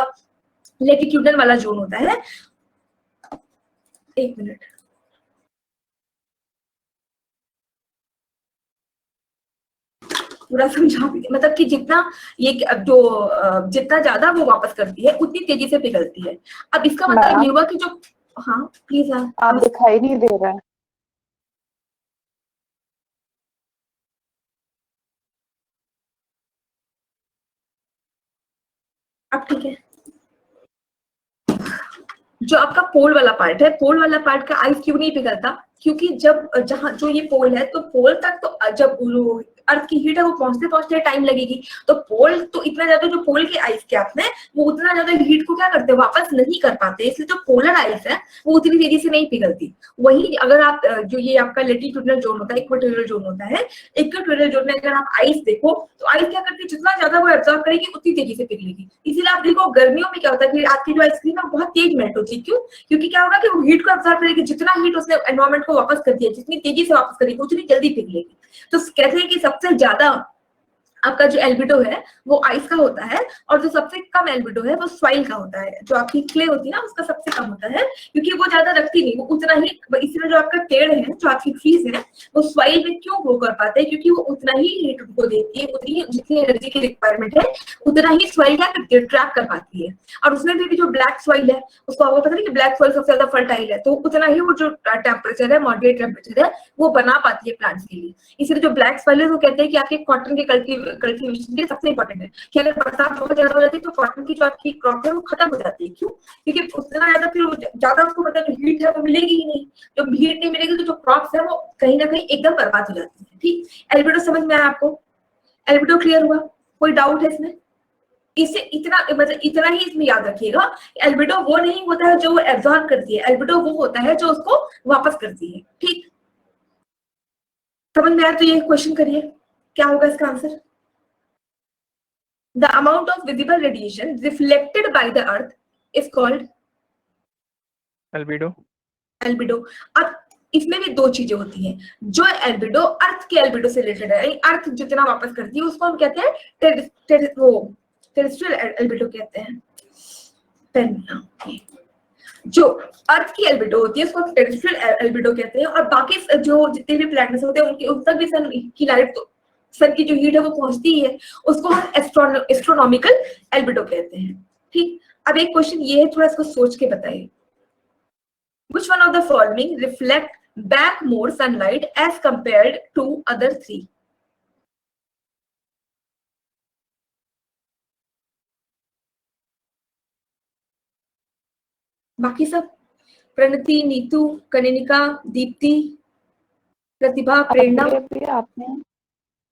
लेटिट्यूडल वाला जोन होता है, एक मिनट, पूरा समझा भी, मतलब कि जितना ये जो जितना ज्यादा वो वापस करती है, उतनी तेजी से पिघलती है। अब इसका मतलब ये हुआ कि जो, हाँ प्लीज
आप दिखाई नहीं दे रहा है।
अब ठीक है। जो आपका पोल वाला पार्ट है, पोल वाला पार्ट का आइस क्यों नहीं पिघलता? क्योंकि जब जहां जो ये पोल है, तो पोल तक तो जब अर्थ की हीट है वो पहुंचते पहुंचते टाइम लगेगी। तो पोल तो इतना ज्यादा, जो पोल के आइस कैप है वो उतना ज्यादा हीट को क्या करते हैं, वापस नहीं कर पाते, इसलिए जो पोलर आइस है वो उतनी तेजी से नहीं पिघलती। वही अगर आप जो ये आपका लैटिट्यूडनल जोन होता है, इक्वेटोरियल जोन होता है, इक्वेटोरियल जोन में अगर आप आइस देखो तो आइस क्या करती है, जितना ज्यादा वो एब्जॉर्ब करेगी उतनी तेजी से पिघलेगी। इसीलिए आप देखो गर्मियों में क्या होता है कि आपकी जो आइसक्रीम है बहुत तेज मेल्ट होती है। क्यों? क्योंकि क्या होगा कि वो हीट को एब्जॉर्ब करेगी, जितना हीट उसने एनवायरमेंट को वापस कर दिया, जितनी तेजी से वापस करेगी उतनी जल्दी पिघलेगी। तो कहते हैं कि सबसे ज्यादा आपका जो एल्बिडो है वो आइस का होता है, और जो सबसे कम एल्बिडो है वो सॉइल का होता है। जो आपकी क्ले होती है ना उसका सबसे कम होता है, क्योंकि वो ज्यादा रखती नहीं, वो उतना ही। इसलिए जो आपका पेड़ है, जो आपकी ट्रीज है, वो सॉइल में क्यों ग्रो कर पाते हैं, क्योंकि वो उतना ही हीट उनको देती है, उतनी जितनी एनर्जी की रिक्वायरमेंट है उतना ही सॉइल क्या करती है, ट्रैप कर पाती है। और उसमें भी जो ब्लैक सॉइल है उसको आपको पता है कि ब्लैक सॉइल सबसे ज्यादा फर्टाइल है, तो उतना ही वो जो टेम्परेचर है, मॉडरेट टेम्परेचर है, वो बना पाती है प्लांट्स के लिए। इसलिए जो ब्लैक सॉइल है वो कहते हैं कि आपके कॉटन के कल्टीवेशन के सबसे इंपॉर्टेंट है, कि अगर बरसात बहुत ज्यादा हो जाती है तो कॉटन की जो आपकी क्रॉप है वो खत्म हो जाती है। क्यों? क्योंकि उतना ज्यादा फिर ज्यादा उसको मतलब हीट है वो मिलेगी ही नहीं। जब हीट नहीं मिलेगी तो जो क्रॉप्स है वो कहीं ना कहीं एकदम बर्बाद हो जाती है। ठीक, एल्बिडो समझ में आया आपको? एल्बिडो क्लियर हुआ? कोई डाउट है इसमें? इसे इतना मतलब इतना ही इसमें याद रखिएगा, एल्बिडो वो नहीं होता है जो वो एब्जॉर्ब करती है, एल्बिडो वो होता है जो उसको वापस करती है। ठीक, समझ में आया? तो ये क्वेश्चन करिए, क्या होगा इसका answer? The amount of visible radiation reflected by the earth is called
albedo.
albedo। अब इसमें भी दो चीजें होती हैं, जो एल्बिडो अर्थ के एल्बिडो से रिलेटेड है, अर्थ जितना वापस करती है उसको हम कहते हैं टेरेस्ट्रियल एल्बिडो कहते हैं। जो अर्थ की एल्बिडो होती है उसको टेरेस्ट्रियल एल्बिडो कहते हैं, और बाकी जो जितने भी प्लैनेट्स होते हैं उनके उन तक भी सन की लाइट, तो सन की जो हीट है वो पहुंचती ही है, उसको हम एस्ट्रोनॉमिकल एल्बिडो कहते हैं। ठीक, अब एक क्वेश्चन ये है, थोड़ा इसको सोच के बताइए। Which one of the following reflect back more sunlight as compared to other three? बाकी सब, प्रणति, नीतू, कनिनिका, दीप्ति, प्रतिभा, प्रेरणा।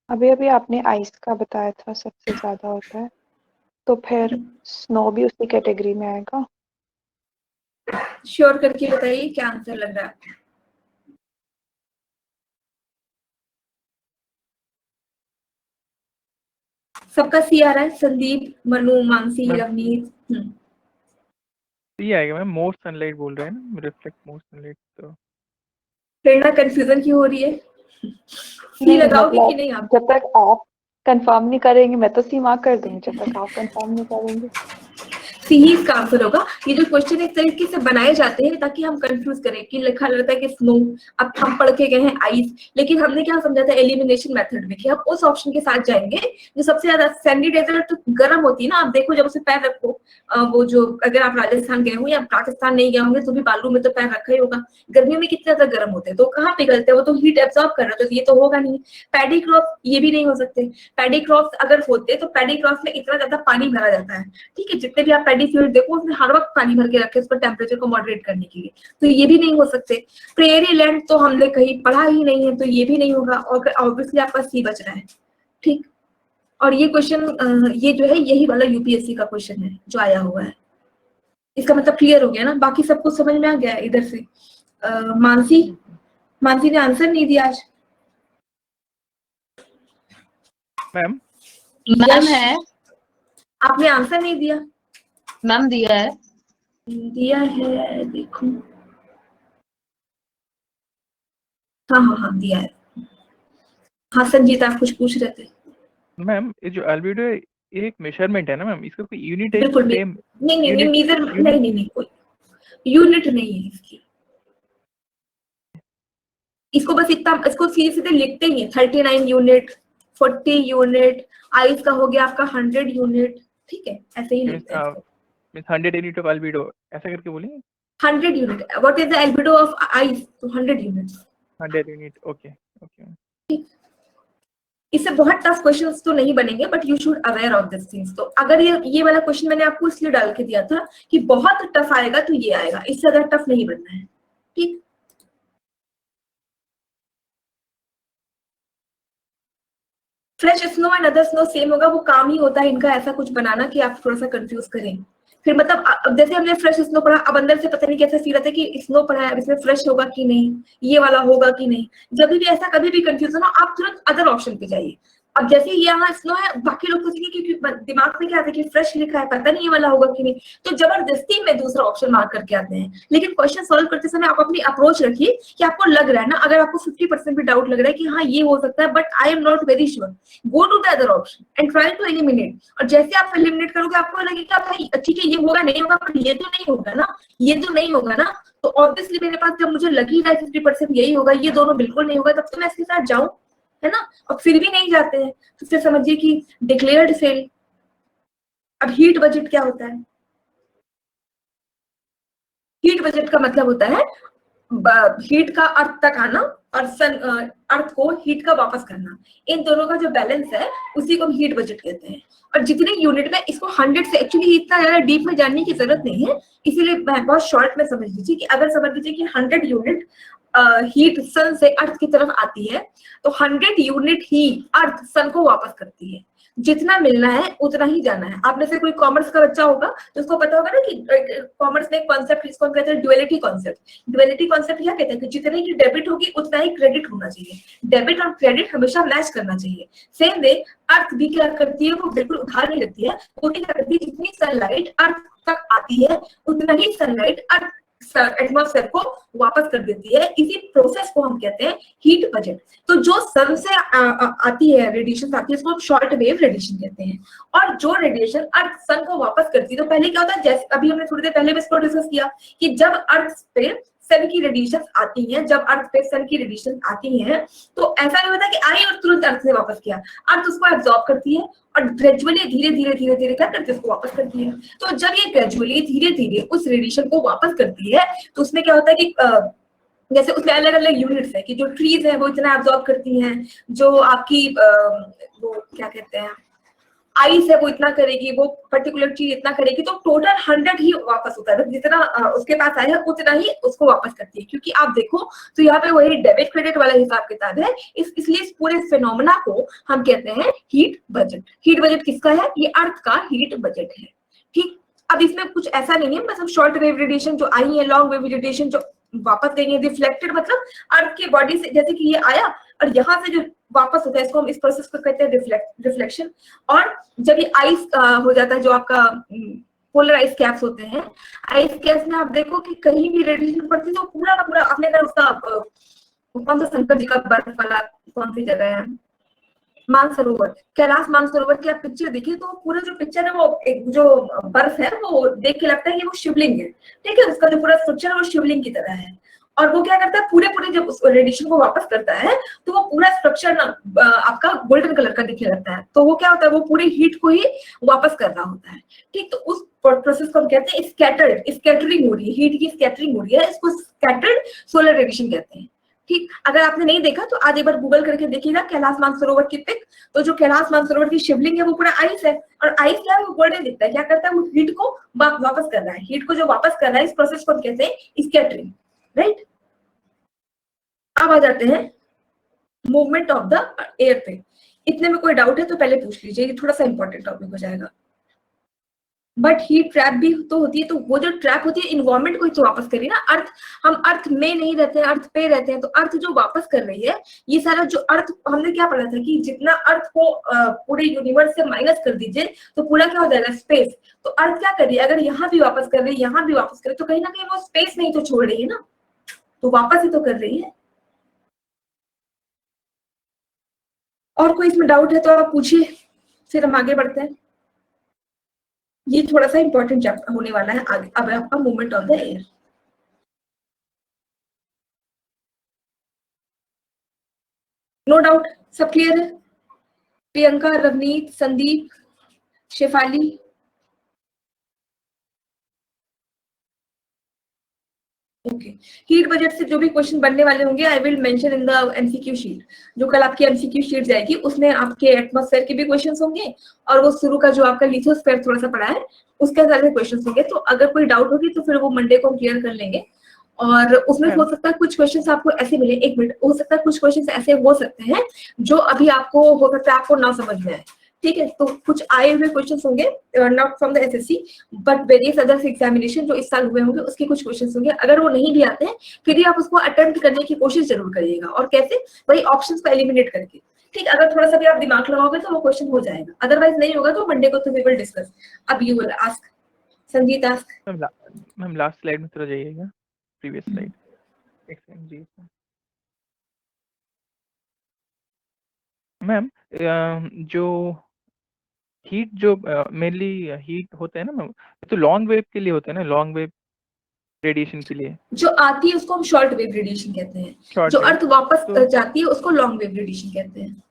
अभी अभी आपने आइस का बताया था सबसे ज्यादा होता है, तो फिर स्नो भी उसी कैटेगरी में आएगा?
श्योर करके बताइए क्या आंसर लग रहा है। सबका सी आ रहा है? संदीप, मनु, मानसी, रवनीत।
सी आएगा मैम, मोर सनलाइट बोल रहे हैं ना, रिफ्लेक्ट मोर सनलाइट। तो
प्रेरणा कंफ्यूजन क्यों हो रही है? सी लगाओगे कि नहीं आप?
जब तक आप कंफर्म नहीं करेंगे मैं तो सी मार्क कर दूंगी, जब तक आप कंफर्म नहीं करेंगे।
सी ही इसका आंसर होगा। ये जो क्वेश्चन इस तरीके से बनाए जाते हैं ताकि हम कंफ्यूज करें, कि लिखा रहता है कि स्नो, अब हम पढ़ के गए हैं आइस, लेकिन हमने क्या समझा था एलिमिनेशन मेथड में, कि हम उस ऑप्शन के साथ जाएंगे जो सबसे ज्यादा। सैंडी डेजर्ट तो गर्म होती है ना, आप देखो जब उसे पैर रखो, वो जो अगर आप राजस्थान गए हो या पाकिस्तान नहीं गए होंगे तो भी बालू में तो पैर रखा ही होगा। गर्मियों में कितने ज्यादा गर्म होते हैं, तो कहाँ पिघलते हैं, वो तो हीट एब्जॉर्ब कर रहे हो, तो ये तो होगा नहीं। पैडी क्रॉप ये भी नहीं हो सकते। पैडी क्रॉप अगर होते तो पैडी क्रॉप में इतना ज्यादा पानी भरा जाता है, ठीक है, जितने भी आप पैडी फील्ड देखो उसमें हर वक्त पानी भर के रखे उसपर टेम्परेचर को मॉडरेट करने के लिए, तो ये भी नहीं हो सकते। प्रेयरी लैंड तो हमने कहीं पढ़ा ही नहीं है, तो ये भी नहीं होगा, और ऑब्वियसली आपका सी बच रहा है। ठीक, और ये क्वेश्चन ये जो है यही वाला यूपीएससी का क्वेश्चन है जो आया हुआ है। इसका मतलब क्लियर हो गया ना, बाकी सब कुछ समझ में आ गया इधर से। मानसी ने आंसर नहीं दिया आज।
मैम
है,
आपने आंसर नहीं दिया?
मैम दिया है।
देखो, हाँ दिया है। हाँ संजीत, आप कुछ पूछ रहे थे।
मैम ये जो एल्बिडो है एक मेजरमेंट है ना मैम, इसका कोई यूनिट है?
बिल्कुल
सेम
नहीं, मेजर नहीं, कोई यूनिट नहीं है इसकी। इसको बस इतना, इसको सीधे लिखते ही है, 39 यूनिट, 40 यूनिट, आइस का हो गया आपका 100 यूनिट, ठीक है, ऐसे ही लिखते हैं।
100 यूनिट ऑफ एल्बिडो ऐसा करके बोलेंगे।
100 unit, what is the albedo of ice, तो 100 यूनिट्स।
100 unit, okay okay.
इससे बहुत टफ क्वेश्चंस तो नहीं बनेंगे, but you should aware of this things. तो अगर ये वाला क्वेश्चन मैंने आपको इसलिए डाल के दिया था कि बहुत टफ आएगा तो ये आएगा, इससे ज्यादा टफ नहीं बनना है। ठीक, fresh snow and other snow same होगा, वो काम ही होता है इनका ऐसा कुछ बनाना कि आप थोड़ा सा कंफ्यूज करें। फिर मतलब अब जैसे हमने फ्रेश स्नो पढ़ा, अब अंदर से पता नहीं कैसा फील आता है कि स्नो पढ़ा है, अब इसमें फ्रेश होगा कि नहीं, ये वाला होगा कि नहीं। जब भी ऐसा कभी भी कंफ्यूजन हो, आप तुरंत अदर ऑप्शन पे जाइए। अब जैसे ये यहाँ स्नो है, बाकी लोग सोचेंगे क्योंकि दिमाग में क्या आता है कि फ्रेश लिखा है, पता नहीं ये वाला होगा कि नहीं, तो जबरदस्ती में दूसरा ऑप्शन मार्क करके आते हैं। लेकिन क्वेश्चन सॉल्व करते समय आप अपनी अप्रोच रखिए कि आपको लग रहा है ना, अगर आपको 50% भी डाउट लग रहा है कि हाँ ये हो सकता है but I am not very sure, go to the other option and try to eliminate. और जैसे आप एलिमिनेट करोगे आपको लगेगा भाई ठीक है ये होगा नहीं होगा, पर ये तो नहीं होगा ना, ये तो नहीं होगा ना, तो ऑब्वियसली मेरे पास जब मुझे लग ही रहा है 50% यही होगा, ये दोनों बिल्कुल नहीं होगा, तब तो मैं इसके साथ जाऊं, है ना। और फिर भी नहीं जाते हैं तो फिर समझिए कि डिक्लेयर्ड फेल। अब हीट बजट क्या होता है? हीट बजट का मतलब होता है हीट का अर्थ तक आना और अर्थ को हीट का वापस करना, इन दोनों का जो बैलेंस है उसी को हम हीट बजट कहते हैं। और जितने यूनिट में, इसको 100 से एक्चुअली इतना ज्यादा डीप में जानने की जरूरत नहीं है, इसीलिए बहुत शॉर्ट में समझ लीजिए कि अगर समझ लीजिए कि 100 यूनिट हीट सन से अर्थ की तरफ आती है तो 100 यूनिट ही अर्थ सन को वापस करती है। जितना मिलना है उतना ही जाना है। आप में से कोई कॉमर्स का बच्चा होगा तो उसको पता होगा ना कि कॉमर्स में एक कॉन्सेप्ट जिसको हम कहते हैं ड्युअलिटी कॉन्सेप्ट। ड्युअलिटी कॉन्सेप्ट क्या कहते हैं कि जितने की डेबिट होगी उतना ही क्रेडिट होना चाहिए, डेबिट और क्रेडिट हमेशा मैच करना चाहिए। सेम वे अर्थ भी क्या करती है, वो बिल्कुल उधार नहीं रखती है, वो क्या करती है जितनी सनलाइट अर्थ तक आती है उतना ही सनलाइट अर्थ एटमॉस्फेयर को वापस कर देती है। इसी प्रोसेस को हम कहते हैं हीट बजट। तो जो सन से आती है रेडिएशन आती है इसको हम शॉर्ट वेव रेडिएशन कहते हैं, और जो रेडिएशन अर्थ सन को वापस करती है, तो पहले क्या होता है, जैसे अभी हमने थोड़ी देर पहले भी इसको डिस्कस किया कि जब अर्थ पे सन की रेडिएशन आती है, जब अर्थ पे सन की रेडिएशन आती है तो ऐसा नहीं होता कि आई और तुरंत अर्थ से वापस किया, अर्थ उसको एब्जॉर्ब करती है और ग्रेजुअली धीरे धीरे धीरे धीरे क्या करती है, उसको वापस करती है। तो जब ये ग्रेजुअली धीरे धीरे उस रेडिएशन को वापस करती है तो उसमें क्या होता है कि जैसे उसमें अलग अलग यूनिट्स है कि जो ट्रीज है वो इतना एब्जॉर्ब करती हैं, जो आपकी वो क्या कहते हैं आइस है वो इतना करेगी, वो पर्टिकुलर चीज इतना करेगी, तो टोटल 100 ही वापस होता है, जितना उसके पास आया है उतना ही उसको वापस करती है। क्योंकि आप देखो तो यहाँ पे वही डेबिट क्रेडिट वाला हिसाब किताब है, इसलिए इस पूरे फिनोमेना को हम कहते हैं हीट बजट। हीट बजट किसका है? ये अर्थ का हीट बजट है। ठीक, अब इसमें कुछ ऐसा नहीं है, बस हम शॉर्ट वेव रेडिएशन जो आई है, लॉन्ग वेव रेडिएशन जो वापस गई है, रिफ्लेक्टेड मतलब अर्थ के बॉडी से, जैसे कि ये आया और यहाँ से जो वापस होता है इसको हम इस प्रोसेस को कहते हैं रिफ्लेक्शन। और जब ये आइस हो जाता है, जो आपका पोलर आइस कैप्स होते हैं, आइस कैप्स में आप देखो कि कहीं भी रेडिएशन पड़ती है तो पूरा का पूरा अपने अगर उसका कौन सा शंकर जी का बर्फ वाला कौन सी जगह है, मानसरोवर, कैलाश मानसरोवर की आप पिक्चर देखिए तो पूरा जो पिक्चर है वो एक जो बर्फ है वो देख के लगता है कि वो शिवलिंग है। ठीक है, उसका जो पूरा स्ट्रक्चर है वो शिवलिंग की तरह है। और वो क्या करता है, पूरे जब उस रेडिएशन को वापस करता है तो वो पूरा स्ट्रक्चर ना आपका गोल्डन कलर का दिखने लगता है। तो वो क्या होता है, वो पूरी हीट को ही वापस कर रहा होता है। ठीक, तो उस प्रोसेस को हम कहते हैं स्कैटरिंग हो रही है, हीट की स्कैटरिंग हो रही है, इसको स्कैटर्ड सोलर रेडिएशन कहते हैं। ठीक, अगर आपने नहीं देखा तो आज एक बार गूगल करके देखिएगा कैलाश मानसरोवर की पिक। तो जो कैलाश मानसरोवर की शिवलिंग है वो पूरा आइस है, और आइस क्या है, वो गोल्डन दिखता है। क्या करता है, वो हीट को वापस कर रहा है। हीट को जो वापस कर रहा है इस प्रोसेस को हम कहते हैं स्कैटरिंग। राइट, अब आ जाते हैं मूवमेंट ऑफ द एयर पे। इतने में कोई डाउट है तो पहले पूछ लीजिए, ये थोड़ा सा इंपॉर्टेंट टॉपिक हो जाएगा। बट हीट ट्रैप भी तो होती है, तो वो जो ट्रैप होती है इन्वायरमेंट को ही तो वापस करिए ना। अर्थ, हम अर्थ में नहीं रहते हैं, अर्थ पे रहते हैं, तो अर्थ जो वापस कर रही है ये सारा जो अर्थ, हमने क्या पढ़ा था कि जितना अर्थ को पूरे यूनिवर्स से माइनस कर दीजिए तो पूरा क्या हो जाएगा, स्पेस। तो अर्थ क्या कर रही है, अगर यहाँ भी वापस कर रही है यहाँ भी वापस कर रही है, तो कहीं ना कहीं वो स्पेस नहीं तो छोड़ रही है ना, तो वापस ही तो कर रही है। और कोई इसमें डाउट है तो आप पूछिए, फिर हम आगे बढ़ते हैं। ये थोड़ा सा इंपॉर्टेंट चैप्टर होने वाला है आगे। अब आपका movement of the air. No doubt, सब क्लियर है? Priyanka, Ravneet, Sandeep, Shefali, okay. Heat budget से जो भी क्वेश्चन बनने वाले होंगे I will mention in the MCQ sheet. जो कल आपकी एमसीक्यू शीट जाएगी उसमें आपके एटमॉस्फेयर के भी क्वेश्चंस होंगे, और वो शुरू का जो आपका लिथोस्फेयर थोड़ा सा पड़ा है उसके सारे क्वेश्चंस होंगे। तो अगर कोई डाउट होगी तो फिर वो मंडे को क्लियर कर लेंगे। और उसमें
मैम
हो सकता है कुछ क्वेश्चंस आपको ऐसे मिले, एक मिनट, हो सकता है कुछ क्वेश्चंस ऐसे हो सकते हैं जो अभी आपको हो सकता है आपको ना समझ में आए, ठीक है। तो कुछ आए हुए क्वेश्चंस होंगे not from the assessee but various others examination जो इस साल हुए होंगे उसके कुछ क्वेश्चंस होंगे। अगर वो नहीं भी आते हैं फिर भी आप उसको अटेम्प्ट करने की कोशिश जरूर करिएगा। और कैसे? वही ऑप्शंस को एलिमिनेट करके, ठीक। अगर थोड़ा सा भी आप दिमाग लगाओगे तो वो क्वेश्चन हो जाएगा, अदरवाइज नहीं होगा तो मंडे को तो वी विल डिस्कस। अब you will ask Sanjeet, ask.
Ma'am last slide में थोड़ा जाइएगा, प्रीवियस स्लाइड। एक सेकंड जी। मैम जो हीट जो मेनली हीट होता है ना मैम, तो लॉन्ग वेव के लिए होता है ना, लॉन्ग वेव रेडिएशन के लिए
जो आती है उसको हम शॉर्ट वेव रेडिएशन कहते हैं,
शॉर्ट
जो
वेव।
अर्थ वापस
तो
जाती है उसको लॉन्ग वेव रेडिएशन कहते हैं।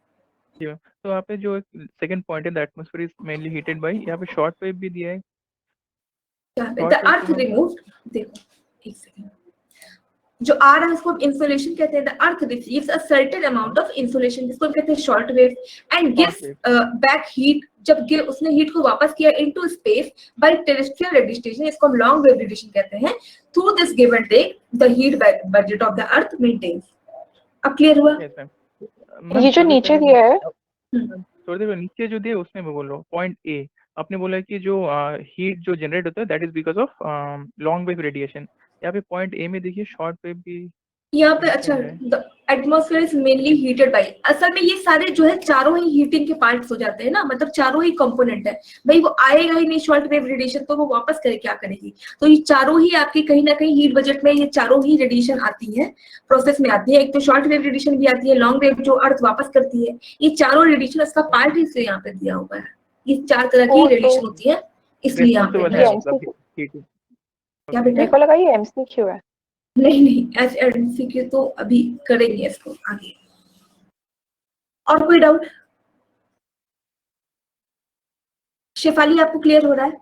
जी मैम, तो यहाँ पे जो सेकंड पॉइंट है, the atmosphere is mainly heated bye, यहाँ पे शॉर्ट वेव भी दिया है।
द
शॉर्ट वेव
अर्थ
तो मैम
रिमूव्ड, देखो एक सेकंड, जो आ रहा है उसको इंसुलेशन कहते हैं। The earth receives a certain amount of insulation, जिसको हम कहते हैं short wave, and gives back heat, जब उसने हीट को वापस किया into space by terrestrial radiation, इसको हम लॉन्ग वेव रेडिएशन कहते हैं। Through this give and take the heat budget of the earth maintains. अब क्लियर हुआ?
Yes ma'am.
ये जो नीचे दिया है
थोड़ी देर नीचे जो दिया उसमें मैं बोल रहा हूँ, पॉइंट ए आपने बोला कि जो हीट जो जनरेट होता है that is because of long wave radiation. यहाँ पे पॉइंट ए में देखिए शॉर्ट वेव भी
यहाँ पे अच्छा,
mentioned है।
The atmosphere is mainly heated bye, असल में ये सारे जो है चारों ही हीटिंग के पार्ट्स हो जाते हैं ना, मतलब चारों ही कंपोनेंट है भाई। वो आएगा ही नहीं शॉर्ट वेव रेडिएशन तो वो वापस करे क्या करेगी? तो ये चारों ही आपके कहीं ना कहीं हीट बजट में ये चारों ही रेडिएशन आती है, प्रोसेस में आती है। एक तो शॉर्ट वेव रेडिएशन भी आती है, लॉन्ग वेव जो अर्थ वापस करती है, ये चारों रेडिएशन इसका पार्ट ही इसलिए यहाँ पे दिया हुआ है। ये 4 तरह की रेडिएशन होती है इसलिए यहाँ पे
Responsible
है।
है मतलब heating।
क्या बेटा?
मेरे को लगा ये एमसीक्यू है।
नहीं एस एमसीक्यू तो अभी करेंगे इसको आगे। और कोई डाउट? शेफाली आपको क्लियर हो रहा है?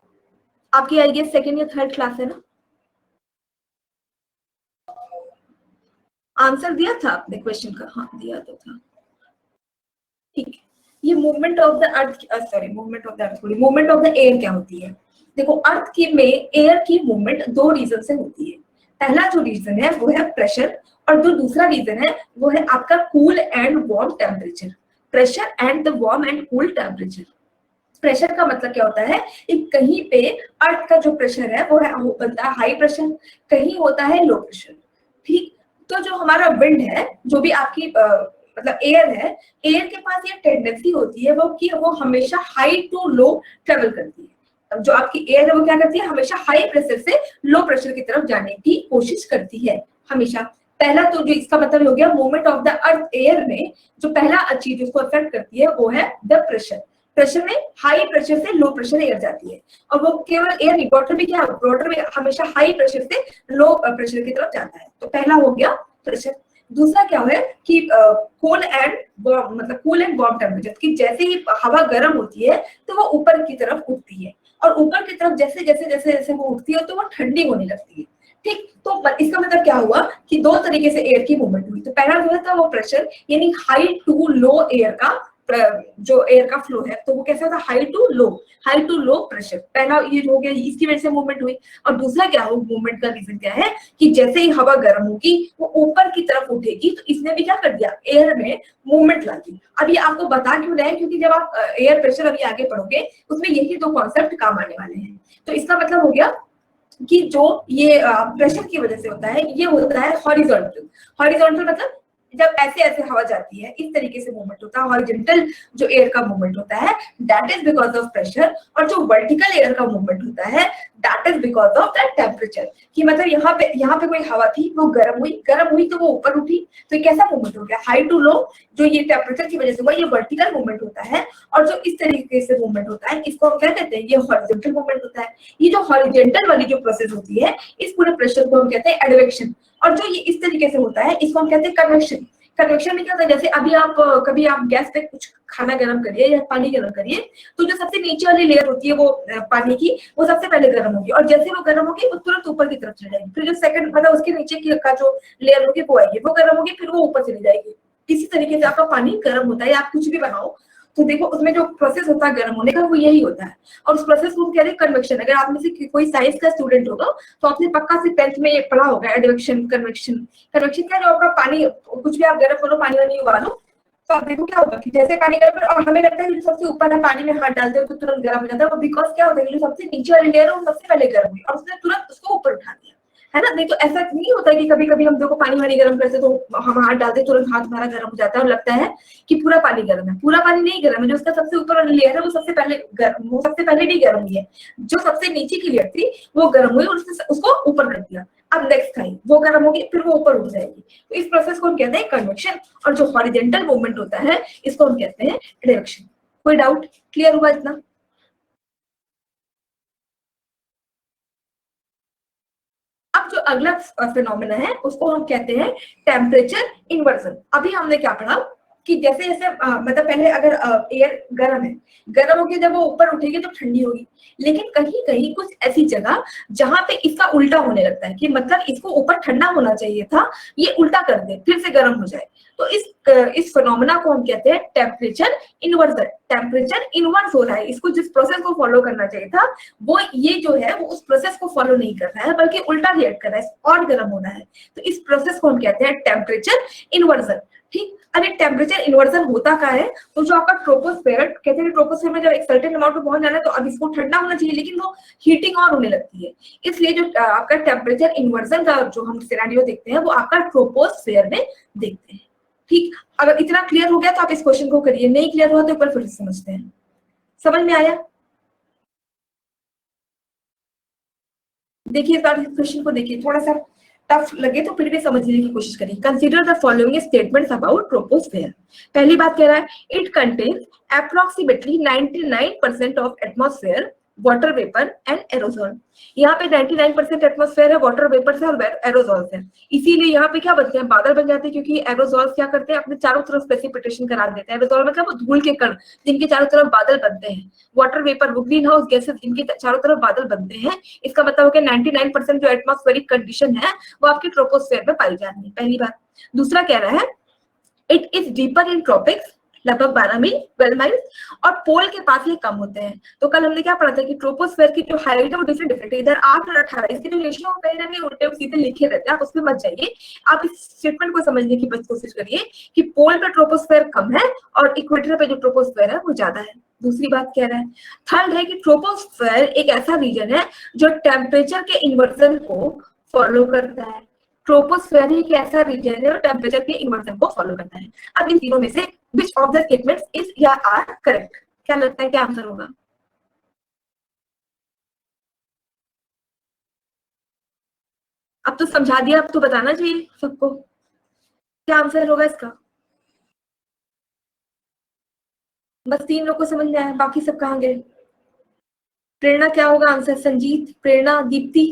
आपकी आई गेस सेकेंड या थर्ड क्लास है ना? आंसर दिया था आपने क्वेश्चन का? हाँ दिया तो था, ठीक है। ये movement of the earth, sorry movement of the earth, movement of the air क्या होती है? देखो अर्थ की में एयर की मूवमेंट 2 रीजन से होती है। पहला जो रीजन है वो है प्रेशर, और जो दूसरा रीजन है वो है आपका cool and warm temperature. Pressure and the warm and cool temperature. Pressure का मतलब क्या होता है कि कहीं पे अर्थ का जो प्रेशर है वो बनता है हाई प्रेशर, कहीं होता है लो प्रेशर, ठीक। तो जो हमारा विंड है, जो भी आपकी मतलब एयर है, एयर के पास ये टेंडेंसी होती है वो कि वो हमेशा हाई टू लो ट्रेवल करती है। जो आपकी एयर है वो क्या करती है, हमेशा हाई प्रेशर से लो प्रेशर की तरफ जाने की कोशिश करती है हमेशा। पहला तो जो इसका मतलब हो गया movement of the earth air में जो पहला चीज जिसको अफेक्ट करती है वो है द प्रेशर। प्रेशर में हाई प्रेशर से लो प्रेशर एयर जाती है, और वो केवल एयर नहीं, वाटर भी क्या है, वाटर में हमेशा हाई प्रेशर से लो प्रेशर की तरफ जाता है। तो पहला हो गया प्रेशर। दूसरा क्या है कि कूल एंड वार्म, मतलब कूल एंड वार्म टेम्परेचर, कि जैसे ही हवा गर्म होती है तो वो ऊपर की तरफ उठती है, और ऊपर की तरफ जैसे जैसे जैसे जैसे वो उठती है तो वो ठंडी होने लगती है, ठीक। तो इसका मतलब क्या हुआ कि 2 तरीके से एयर की मूवमेंट हुई। तो पहला जो था वो प्रेशर, यानी हाई टू लो एयर का जो एयर का फ्लो है, तो वो कैसा था, हाई टू लो प्रेशर। पहला ये हो गया, इसकी वजह से मूवमेंट हुई। और दूसरा क्या हो, मूवमेंट का रीजन क्या है कि जैसे ही हवा गर्म होगी वो ऊपर की तरफ उठेगी, तो इसने भी क्या कर दिया, एयर में मूवमेंट ला दी। अब ये आपको बता क्यों रहे हैं, क्योंकि जब आप एयर प्रेशर अभी आगे पढ़ोगे उसमें यही 2 कॉन्सेप्ट काम आने वाले हैं। तो इसका मतलब हो गया कि जो ये प्रेशर की वजह से होता है, ये होता है हॉरिजॉन्टल। हॉरिजॉन्टल मतलब जब ऐसे ऐसे हवा जाती है इस तरीके से मूवमेंट होता है। हॉरिजॉन्टल जो एयर का मूवमेंट होता है that is because of pressure, और जो वर्टिकल एयर का मूवमेंट होता है that is because of that temperature. कि मतलब यहाँ पे कोई हवा थी, वो गर्म हुई तो वो ऊपर उठी, तो ये कैसा मूवमेंट हो गया, हाई टू लो। जो ये टेम्परेचर की वजह से हुआ ये वर्टिकल मूवमेंट होता है, और जो इस तरीके से मूवमेंट होता है इसको हम क्या कहते हैं, ये हॉरिजॉन्टल मूवमेंट होता है। ये जो हॉरिजॉन्टल वाली जो प्रोसेस होती है इस पूरे प्रेशर को हम कहते हैं एडवेक्शन, और जो ये इस तरीके से होता है इसको हम कहते हैं कन्वेक्शन। कन्वेक्शन में क्या होता है, जैसे अभी आप कभी आप गैस पे कुछ खाना गर्म करिए या पानी गर्म करिए, तो जो सबसे नीचे वाली लेयर होती है वो पानी की, वो सबसे पहले गर्म होगी, और जैसे वो गर्म होगी वो तुरंत ऊपर की तरफ चली जाएगी। फिर जो सेकंड मतलब उसके नीचे की का जो लेयर होगी वो आएगी, वो गर्म होगी, फिर वो ऊपर चली जाएगी। इसी तरीके से आपका पानी गर्म होता है, या आप कुछ भी बनाओ तो देखो उसमें जो प्रोसेस होता है गर्म होने का वो यही होता है, और उस प्रोसेस को हम कहते हैं कन्वेक्शन। अगर आप में से कोई साइंस का स्टूडेंट होगा तो आपने पक्का से 10th में ये पढ़ा होगा, एडवेक्शन कन्वेक्शन। कन्वेक्शन क्या, जो आपका पानी कुछ भी आप गर्म करो, पानी वानी उबालो, तो आप देखो क्या होगा कि जैसे पानी गर्म करो और हमें लगता है जो सबसे ऊपर है पानी में हाथ डालते हो तो तुरंत गर्म हो जाता है, वो बिकॉज क्या होता है जो सबसे नीचे वाली लेयर है वो सबसे पहले गर्म हुई और उसने तुरंत उसको ऊपर उठा दिया, है ना। नहीं तो ऐसा नहीं होता कि कभी कभी हम देखो पानी वानी गर्म करते तो हम हाथ डालते तुरंत हाथ हमारा गर्म हो जाता है और लगता है कि पूरा पानी गर्म है। पूरा पानी नहीं गर्म है, जो उसका सबसे ऊपर वाली लेयर है वो सबसे पहले नहीं गर्म हुई है, जो सबसे नीचे की लेयर थी वो गर्म हुई और उसने उसको ऊपर कर दिया। अब नेक्स्ट आई वो गर्म होगी फिर वो ऊपर उठ जाएगी, तो इस प्रोसेस को हम कहते हैं कन्वेक्शन। और जो हॉरिजॉन्टल मूवमेंट होता है इसको हम कहते हैं एडवेक्शन। कोई डाउट, क्लियर हुआ इतना? अब जो अगला फिनोमेना है उसको हम कहते हैं टेम्परेचर इन्वर्जन। अभी हमने क्या पढ़ा कि जैसे जैसे मतलब पहले अगर एयर गर्म है, गर्म होकर जब वो ऊपर उठेगी तो ठंडी होगी, लेकिन कहीं कहीं कुछ ऐसी जगह जहां पे इसका उल्टा होने लगता है कि मतलब इसको ऊपर ठंडा होना चाहिए था, ये उल्टा कर दे फिर से गर्म हो जाए, तो इस फिनोमेना को हम कहते हैं टेम्परेचर इन्वर्जन। टेम्परेचर इन्वर्स हो रहा है, इसको जिस प्रोसेस को फॉलो करना चाहिए था वो ये जो है वो उस प्रोसेस को फॉलो नहीं कर रहा है बल्कि उल्टा रिएक्ट कर रहा है और गर्म हो रहा है, तो इस प्रोसेस को हम कहते हैं टेम्परेचर इन्वर्जन। ठीक, अब एक टेम्परेचर इन्वर्जन होता क्या है, तो जो आपका ट्रोपोस्फेयर कहते हैं ट्रोपोस्फेयर में जब एक सर्टेन अमाउंट में पहुंच जाना है तो अब इसको ठंडा होना चाहिए लेकिन वो हीटिंग और होने लगती है, इसलिए जो आपका टेम्परेचर इन्वर्जन का जो हम सिनेरियो देखते हैं वो आपका ट्रोपोस्फेयर में देखते हैं। ठीक, अगर इतना क्लियर हो गया तो आप इस क्वेश्चन को करिए, नहीं क्लियर हुआ तो एक बार फिर से समझते हैं। समझ में आया? देखिए इस बार क्वेश्चन को देखिए, थोड़ा सा टफ लगे तो फिर भी समझने की कोशिश करिए। Consider the following statements about troposphere. पहली बात कह रहा है it contains approximately 99% of atmosphere, water vapour and aerosol. यहाँ पे 99% एटमॉस्फेयर है, वाटर वेपर से और एरोजोल से, इसीलिए यहाँ पे क्या बनते हैं, बादल बन जाते हैं, क्योंकि एरोजोल क्या करते हैं अपने चारों तरफ प्रेसिपिटेशन करा देते हैं। एरोजोल मतलब वो धूल के कण जिनके चारों तरफ बादल बनते हैं, वाटर वेपर वो ग्रीन हाउस गैसेस जिनके चारों तरफ बादल बनते हैं। इसका मतलब है कि 99% जो एटमॉस्फेरिक कंडीशन है वो आपके ट्रोपोस्फेयर में पाई जा रही है, पहली बात। दूसरा कह रहा है it is deeper in tropics, लगभग 12 मील 12 माइल, और पोल के पास ये कम होते हैं। तो कल हमने क्या पढ़ा था कि ट्रोपोस्फेयर की जो हाइट है वो डिफरेंट है, इधर 8 और 18, इसके जो रेशियो कहीं ना कहीं उल्टे सीधे लिखे रहते हैं, आप उसमें मत जाइए, आप इस स्टेटमेंट को समझने की बस कोशिश करिए कि पोल पे ट्रोपोस्फेयर कम है और इक्वेटर पे जो ट्रोपोस्फेयर है वो ज्यादा है। दूसरी बात कह रहा है, थर्ड है कि ट्रोपोस्फेयर एक ऐसा रीजन है जो टेम्परेचर के इन्वर्जन को फॉलो करता है। ट्रोपोस्फेयर एक ऐसा रीजन है जो टेम्परेचर के इन्वर्जन को फॉलो करता है। अब इन तीनों में से which of the statements is या are correct? क्या लगता है क्या आंसर होगा? अब तो समझा दिया, अब तो बताना चाहिए सबको क्या आंसर होगा इसका। बस 3 लोग को समझ में आया, बाकी सब कहाँ गए? प्रेरणा क्या होगा answer? Sanjeet, Prerna, Deepti,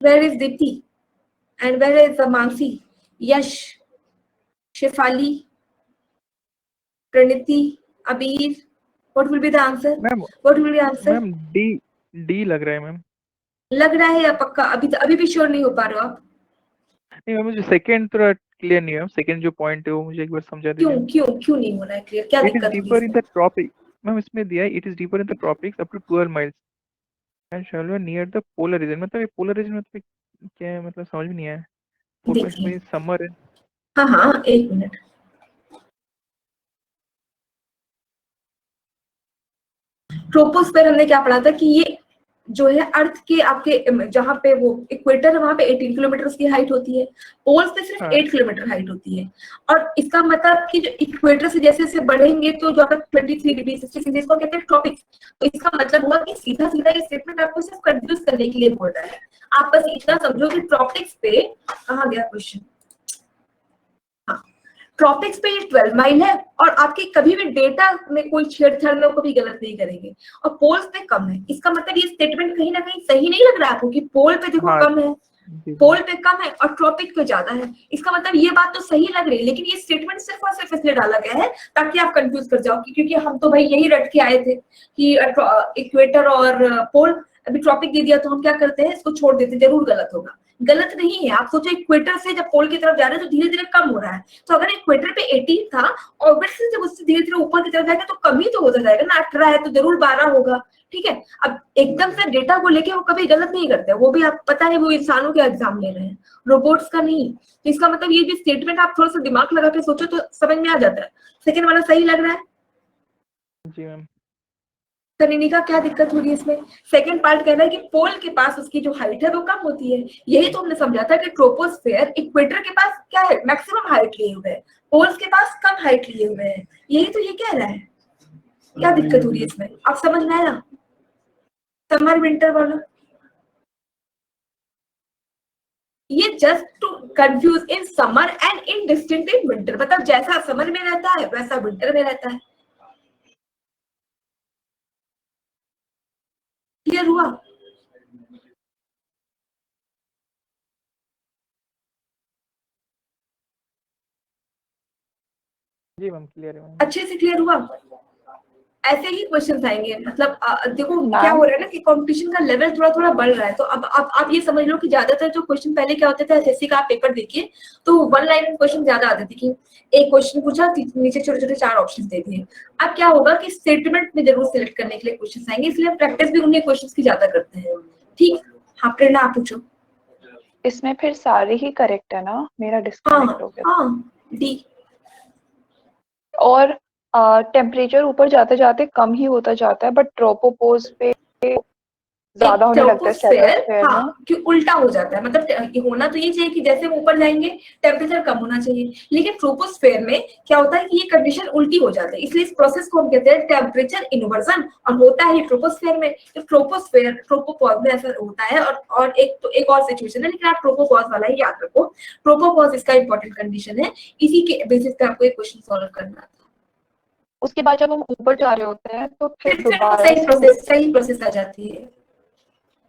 where is Deepti and where is Mansi, Yash, Shefali, Praneeti, Abeer, what will be the answer? What will be the answer?
Ma'am D लग रहा है मैम।
लग रहा है या पक्का? अभी भी श्योर नहीं हो पा रहे हो आप?
नहीं मैम, मुझे सेकंड थोड़ा क्लियर नहीं है, सेकंड जो पॉइंट है वो मुझे एक बार समझा दीजिए।
क्यों नहीं हो रहा है क्लियर? क्या दिक्कत है?
It is deeper in the tropic ma'am, इसमें दिया है it is deeper in the tropics up to 12 miles and shallow near the polar region. मतलब ये पोलर रीजन मतलब क्या है, मतलब समझ में नहीं आया।
देखिए
समर है।
हाँ 1 मिनट, ट्रोपोस्फेयर हमने क्या पढ़ा था कि ये जो है अर्थ के आपके जहाँ पे वो इक्वेटर है वहां पे 18 किलोमीटर उसकी हाइट होती है, पोल्स पे सिर्फ 8 किलोमीटर हाइट होती है। और इसका मतलब कि जो इक्वेटर से जैसे जैसे बढ़ेंगे तो जो आपका 23 डिग्री 66 डिग्री इसको कहते हैं ट्रॉपिक्स। तो इसका मतलब हुआ कि सीधा सीधा ये स्टेटमेंट आपको सिर्फ कंफ्यूज करने के लिए बोल रहा है। आप बस इतना समझो कि ट्रॉपिक्स पे कहाँ गया क्वेश्चन, ट्रॉपिक्स पे ये 12 माइल है और आपके कभी भी डेटा में कोई छेड़छाड़ में कभी गलत नहीं करेंगे, और पोल्स पे कम है। इसका मतलब ये स्टेटमेंट कहीं ना कहीं सही नहीं लग रहा है आपको कि पोल पे देखो कम है, पोल पे कम है और ट्रॉपिक पे ज्यादा है। इसका मतलब ये बात तो सही लग रही है, लेकिन ये स्टेटमेंट सिर्फ और सिर्फ इसलिए डाला गया है ताकि आप कंफ्यूज कर जाओ, क्योंकि हम तो भाई यही रट के आए थे कि इक्वेटर और पोल, अभी ट्रॉपिक दे दिया तो हम क्या करते हैं इसको छोड़ देते, जरूर गलत होगा। गलत नहीं है। आप सोचो इक्वेटर से जब पोल की तरफ जा रहे हैं तो धीरे धीरे कम हो रहा है, तो अगर इक्वेटर पे 18 था ऑब्वियसली जब उससे धीरे धीरे ऊपर की तरफ जाएगा तो कम ही तो होता जाएगा ना, 18 है तो जरूर 12 होगा, ठीक है। अब एकदम से डेटा को लेके वो कभी गलत नहीं करते, वो भी आप पता है वो इंसानों के एग्जाम ले रहे हैं, रोबोट्स का नहीं। तो इसका मतलब ये भी स्टेटमेंट आप थोड़ा सा दिमाग लगा के सोचो तो समझ में आ जाता है। सेकंड वाला सही लग रहा है?
जी मैम।
कनिनी का क्या दिक्कत हो रही है इसमें? सेकंड पार्ट कह रहा है कि पोल के पास उसकी जो हाइट है वो कम होती है। यही तो हमने समझा था कि ट्रोपोस्फेयर इक्वेटर के पास क्या है, मैक्सिमम हाइट लिए हुए है, पोल्स के पास कम हाइट लिए हुए हैं। यही तो ये कह रहा है। क्या दिक्कत हो रही है इसमें? आप समझ में आया? समर विंटर वाला ये just to confuse in summer and in distinct in winter, मतलब जैसा समर में रहता है वैसा विंटर में रहता है। क्लियर हुआ?
जी मैम क्लियर है मैम।
अच्छे से क्लियर हुआ? ऐसे ही क्वेश्चन आएंगे, मतलब देखो
मैम।
क्या हो रहा है ना कि कंपटीशन का लेवल थोड़ा थोड़ा बढ़ रहा है। तो अब आप ये समझ लो कि ज्यादातर जो क्वेश्चन पहले क्या होते थे, एसएससी का आप पेपर देखिए तो वन लाइन क्वेश्चन ज्यादा आते थे कि एक क्वेश्चन पूछा नीचे छोटे छोटे 4 ऑप्शन दे दिए। अब क्या होगा कि स्टेटमेंट में जरूर सिलेक्ट करने के लिए क्वेश्चन आएंगे, इसलिए प्रैक्टिस भी उन्हीं क्वेश्चन की ज्यादा करते हैं। ठीक, हाँ प्रेरणा आप पूछो।
इसमें फिर सारे ही करेक्ट है ना? मेरा डिस्कनेक्ट हो गया।
हाँ डी।
और टेम्परेचर ऊपर जाते जाते कम ही होता जाता है, बट ट्रोपोपोज पे ज्यादा होने लगता है स्ट्रेटोस्फेयर में।
हाँ, कि उल्टा हो जाता है, मतलब होना तो ये चाहिए कि जैसे हम ऊपर जाएंगे टेम्परेचर कम होना चाहिए, लेकिन ट्रोपोस्फेयर में क्या होता है कि ये कंडीशन उल्टी हो जाती है, इसलिए इस प्रोसेस को हम कहते हैं टेम्परेचर इन्वर्जन, और होता है ट्रोपोस्फेयर में। तो ट्रोपोस्फेयर ट्रोपोपॉज में ऐसा होता है। और एक और सिचुएशन है, लेकिन आप ट्रोपोपॉज वाला ही याद रखो। ट्रोपोपॉज इसका इंपॉर्टेंट कंडीशन है, इसी के बेसिस पे आपको एक क्वेश्चन सॉल्व करना था।
उसके बाद जब हम ऊपर जा रहे होते हैं तो फिर
फिर
दोबारा
सही प्रोसेस आ जाती है,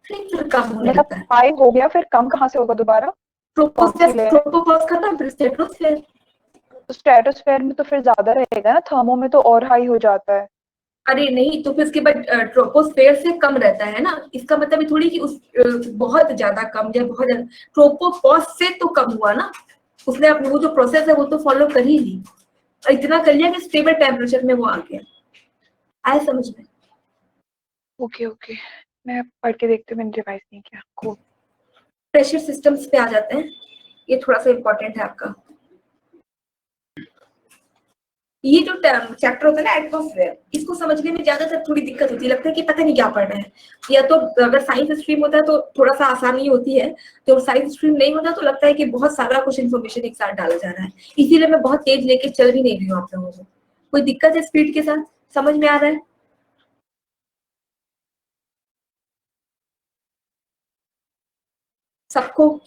फिर कम होने
मतलब
लगता है।
हाई हो गया, फिर कम कहाँ से होगा दोबारा?
ट्रोपोपॉज खत्म, फिर स्ट्रेटोस्फेयर।
तो स्ट्रेटोस्फेयर में तो फिर ज्यादा रहेगा ना, थर्मो में तो और हाई हो जाता है।
अरे नहीं, तो फिर उसके बाद ट्रोपोस्फेयर से कम रहता है ना, इसका मतलब ये थोड़ी कि उस बहुत ज्यादा कम या बहुत ज्यादा, ट्रोपोपॉज से तो कम हुआ ना, उसने अपनी वो जो प्रोसेस है वो तो फॉलो कर ही ली, और इतना कर लिया कि स्टेबल टेम्परेचर में वो आ गया। आया समझ में?
ओके ओके, मैं पढ़ के देखती हूँ, मैंने रिवाइज नहीं किया। cool।
प्रेशर सिस्टम्स पे आ जाते हैं, ये थोड़ा सा इंपॉर्टेंट है आपका। ये जो चैप्टर होता है ना एटमॉस्फेयर, इसको समझने में ज्यादातर थोड़ी दिक्कत होती है, लगता है कि पता नहीं क्या पढ़ रहे हैं। या तो अगर साइंस स्ट्रीम होता है तो थोड़ा सा आसानी होती है, तो साइंस स्ट्रीम नहीं होता तो लगता है कि बहुत सारा कुछ इन्फॉर्मेशन एक साथ डाला जा रहा है। इसीलिए मैं बहुत तेज लेके चल भी नहीं रही हूँ आप लोगों को। कोई दिक्कत है स्पीड के साथ? समझ में आ रहा है सबको?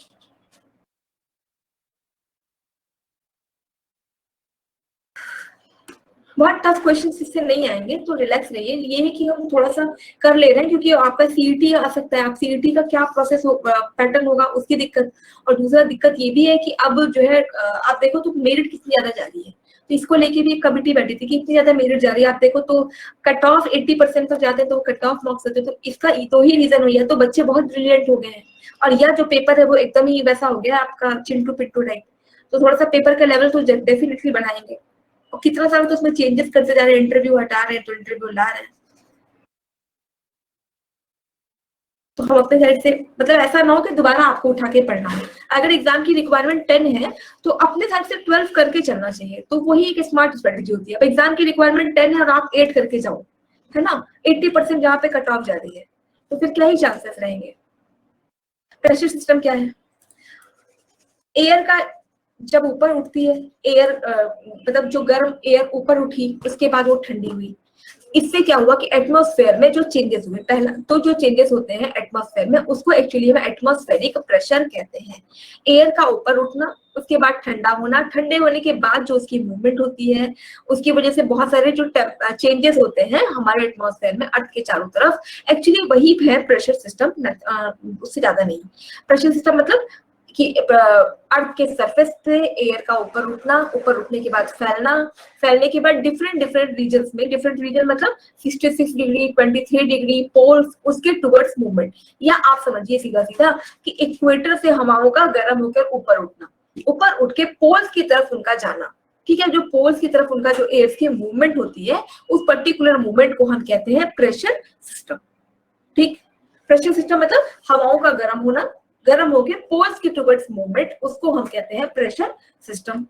बहुत टफ क्वेश्चन इससे नहीं आएंगे, तो रिलैक्स रहिए। ये है कि हम थोड़ा सा कर ले रहे हैं क्योंकि आपका सीईटी आ सकता है, आप सीईटी का क्या प्रोसेस पैटर्न होगा उसकी दिक्कत। और दूसरा दिक्कत ये भी है कि अब जो है आप देखो तो मेरिट कितनी ज्यादा जा रही है, तो इसको लेके भी एक कमिटी बैठी थी कि इतनी ज्यादा मेरिट जा रही है। आप देखो तो कट ऑफ 80% तक जाते हैं तो कट ऑफ मार्क्स होते हैं, तो इसका तो ही रीजन हुई है। तो बच्चे बहुत ब्रिलियंट हो गए हैं, और यह जो पेपर है वो एकदम ही वैसा हो गया आपका चिंटू पिट्टू टाइप। तो थोड़ा सा पेपर का लेवल तो डेफिनेटली बढ़ाएंगे। और कितना सारा तो उसमें चेंजेस करते जा रहे हैं, इंटरव्यू हटा रहे हैं तो इंटरव्यू ला रहे हैं। तो हम अपने साइड से, मतलब ऐसा ना हो कि दोबारा आपको उठा के पढ़ना है। अगर एग्जाम की रिक्वायरमेंट 10 है तो अपने साइड से 12 करके चलना चाहिए, तो वही एक स्मार्ट स्ट्रेटेजी होती है। अब एग्जाम की रिक्वायरमेंट 10 है और आप 8 करके जाओ, है ना, 80% जहाँ पे कट ऑफ जा रही है, तो फिर क्या ही चांसेस रहेंगे। प्रेशर सिस्टम क्या है? एयर का जब ऊपर उठती है एयर, मतलब जो गर्म एयर ऊपर उठी उसके बाद वो ठंडी हुई, इससे क्या हुआ कि एटमॉस्फेयर में जो चेंजेस हुए, पहला तो जो चेंजेस होते हैं एटमॉस्फेयर में उसको एक्चुअली हम एटमॉस्फेरिक प्रेशर कहते हैं। एयर का ऊपर उठना, उसके बाद ठंडा होना, ठंडे होने के बाद जो उसकी मूवमेंट होती है उसकी वजह से बहुत सारे जो चेंजेस होते हैं हमारे एटमॉस्फेयर में अर्थ के चारों तरफ, एक्चुअली वही है प्रेशर सिस्टम, उससे ज्यादा नहीं। प्रेशर सिस्टम मतलब कि अर्थ के सरफेस पे एयर का ऊपर उठने के बाद फैलने के बाद डिफरेंट रीजन्स में, डिफरेंट रीजन मतलब 66 डिग्री, 23 डिग्री पोल्स, उसके टुवर्ड्स मूवमेंट। या आप समझिए सीधा कि इक्वेटर से हवाओं का गर्म होकर ऊपर उठना, ऊपर उठ के पोल्स की तरफ उनका जाना। ठीक है, जो पोल्स की तरफ उनका जो एयर की मूवमेंट होती है, उस पर्टिकुलर मूवमेंट को हम कहते हैं प्रेशर सिस्टम। ठीक, प्रेशर सिस्टम मतलब हवाओं का गर्म होना, गर्म होके पोल्स की टुवर्ड्स मूवमेंट, उसको हम कहते हैं प्रेशर सिस्टम।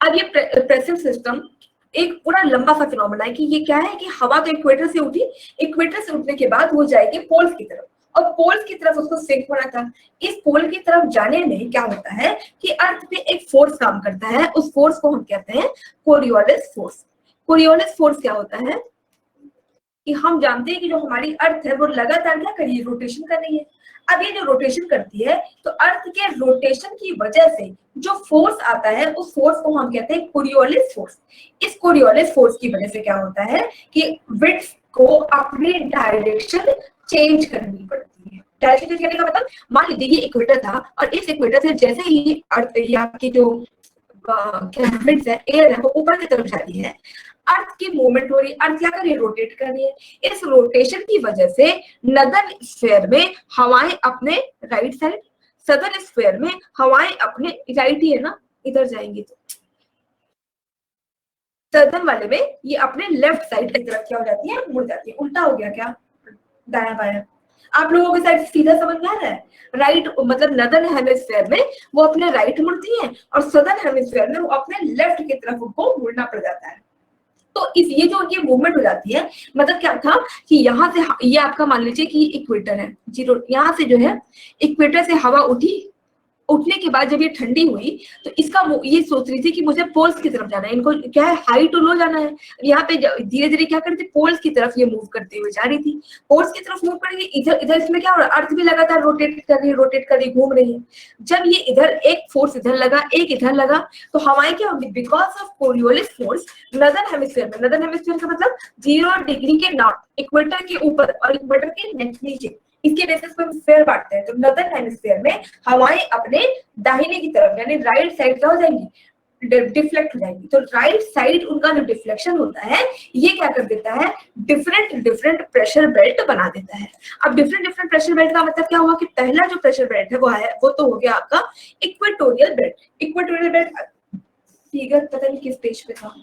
अब ये प्रेशर सिस्टम एक पूरा लंबा सा फिनोमेना है कि ये क्या है कि हवा तो इक्वेटर से उठी, इक्वेटर से उठने के बाद वो जाएगी पोल्स की तरफ, और पोल्स की तरफ उसको सिंक होना था। इस पोल की तरफ जाने में क्या होता है कि अर्थ पे एक फोर्स काम करता है, उस फोर्स को हम कहते हैं कोरियोलिस फोर्स। कोरियोलिस फोर्स क्या होता है कि हम जानते हैं कि जो हमारी अर्थ है वो लगातार क्या कर रही है, रोटेशन कर रही है। अब ये जो रोटेशन करती है तो अर्थ के रोटेशन की वजह से जो फोर्स आता है, उस फोर्स को हम कहते हैं कोरियोलिस फोर्स। इस कोरियोलिस फोर्स की वजह से क्या होता है कि विड्थ को अपनी डायरेक्शन चेंज करनी पड़ती है। डायरेक्शन चेंज करने का मतलब, मान लीजिए ये इक्वेटर था और इस इक्वेटर से जैसे ही अर्थ या आपकी जो विड्थ है, एयर है, वो ऊपर की तरफ जाती है, अर्थ की मूवमेंट हो रही है, अर्थ क्या कर रही है, रोटेट कर रही है। इस रोटेशन की वजह से नदर्न स्फीयर में हवाएं अपने राइट साइड, सदर्न स्फीयर में हवाएं अपने राइट ही है ना, इधर जाएंगी तो सदर्न वाले में ये अपने लेफ्ट साइड की तरफ क्या हो जाती है, मुड़ जाती है। उल्टा हो गया क्या, दायां बायां। आप लोगों के साइड सीधा समझ में आ रहा है? राइट मतलब नदर्न हेमिस्फीयर में वो अपने राइट मुड़ती है और सदर्न हेमिस्फीयर में वो अपने लेफ्ट की तरफ उनको मुड़ना पड़ जाता है। तो इस ये जो ये मूवमेंट हो जाती है, मतलब क्या था कि यहाँ से ये आपका मान लीजिए कि इक्वेटर है, जीरो, यहाँ से जो है इक्वेटर से हवा उठने के बाद जब ये ठंडी हुई तो इसका ये सोच रही थी कि मुझे पोल्स की तरफ जाना है, इनको क्या है, हाई टू लो जाना है। यहाँ पे धीरे धीरे क्या करती, पोल्स की तरफ ये मूव करते हुए जा रही थी, पोल्स की तरफ मूव कर रही है। इधर इसमें क्या हो रहा है, अर्थ भी लगातार रोटेट कर रही घूम रही है। जब ये इधर एक फोर्स इधर लगा, एक इधर लगा, तो हवाएं क्या होगी, because of Coriolis force northern hemisphere में, नदर्न हेमिस्फीयर का मतलब 0 डिग्री के नॉर्थ, इक्वेटर के ऊपर और इक्वेटर के नीचे, इसके बेसिस पर स्फीयर बांटते हैं। तो नदर्न हेमिस्फीयर में हवाएं अपने दाहिने की तरफ यानी राइट साइड क्या हो जाएंगी, डिफ्लेक्ट हो जाएंगी। तो राइट साइड उनका जो डिफ्लेक्शन होता है ये क्या कर देता है, डिफरेंट प्रेशर बेल्ट बना देता है। अब डिफरेंट प्रेशर बेल्ट का मतलब क्या हुआ कि पहला जो प्रेशर बेल्ट है वो तो हो गया आपका equatorial belt. Equatorial belt figure पता नहीं किस पेज पे था,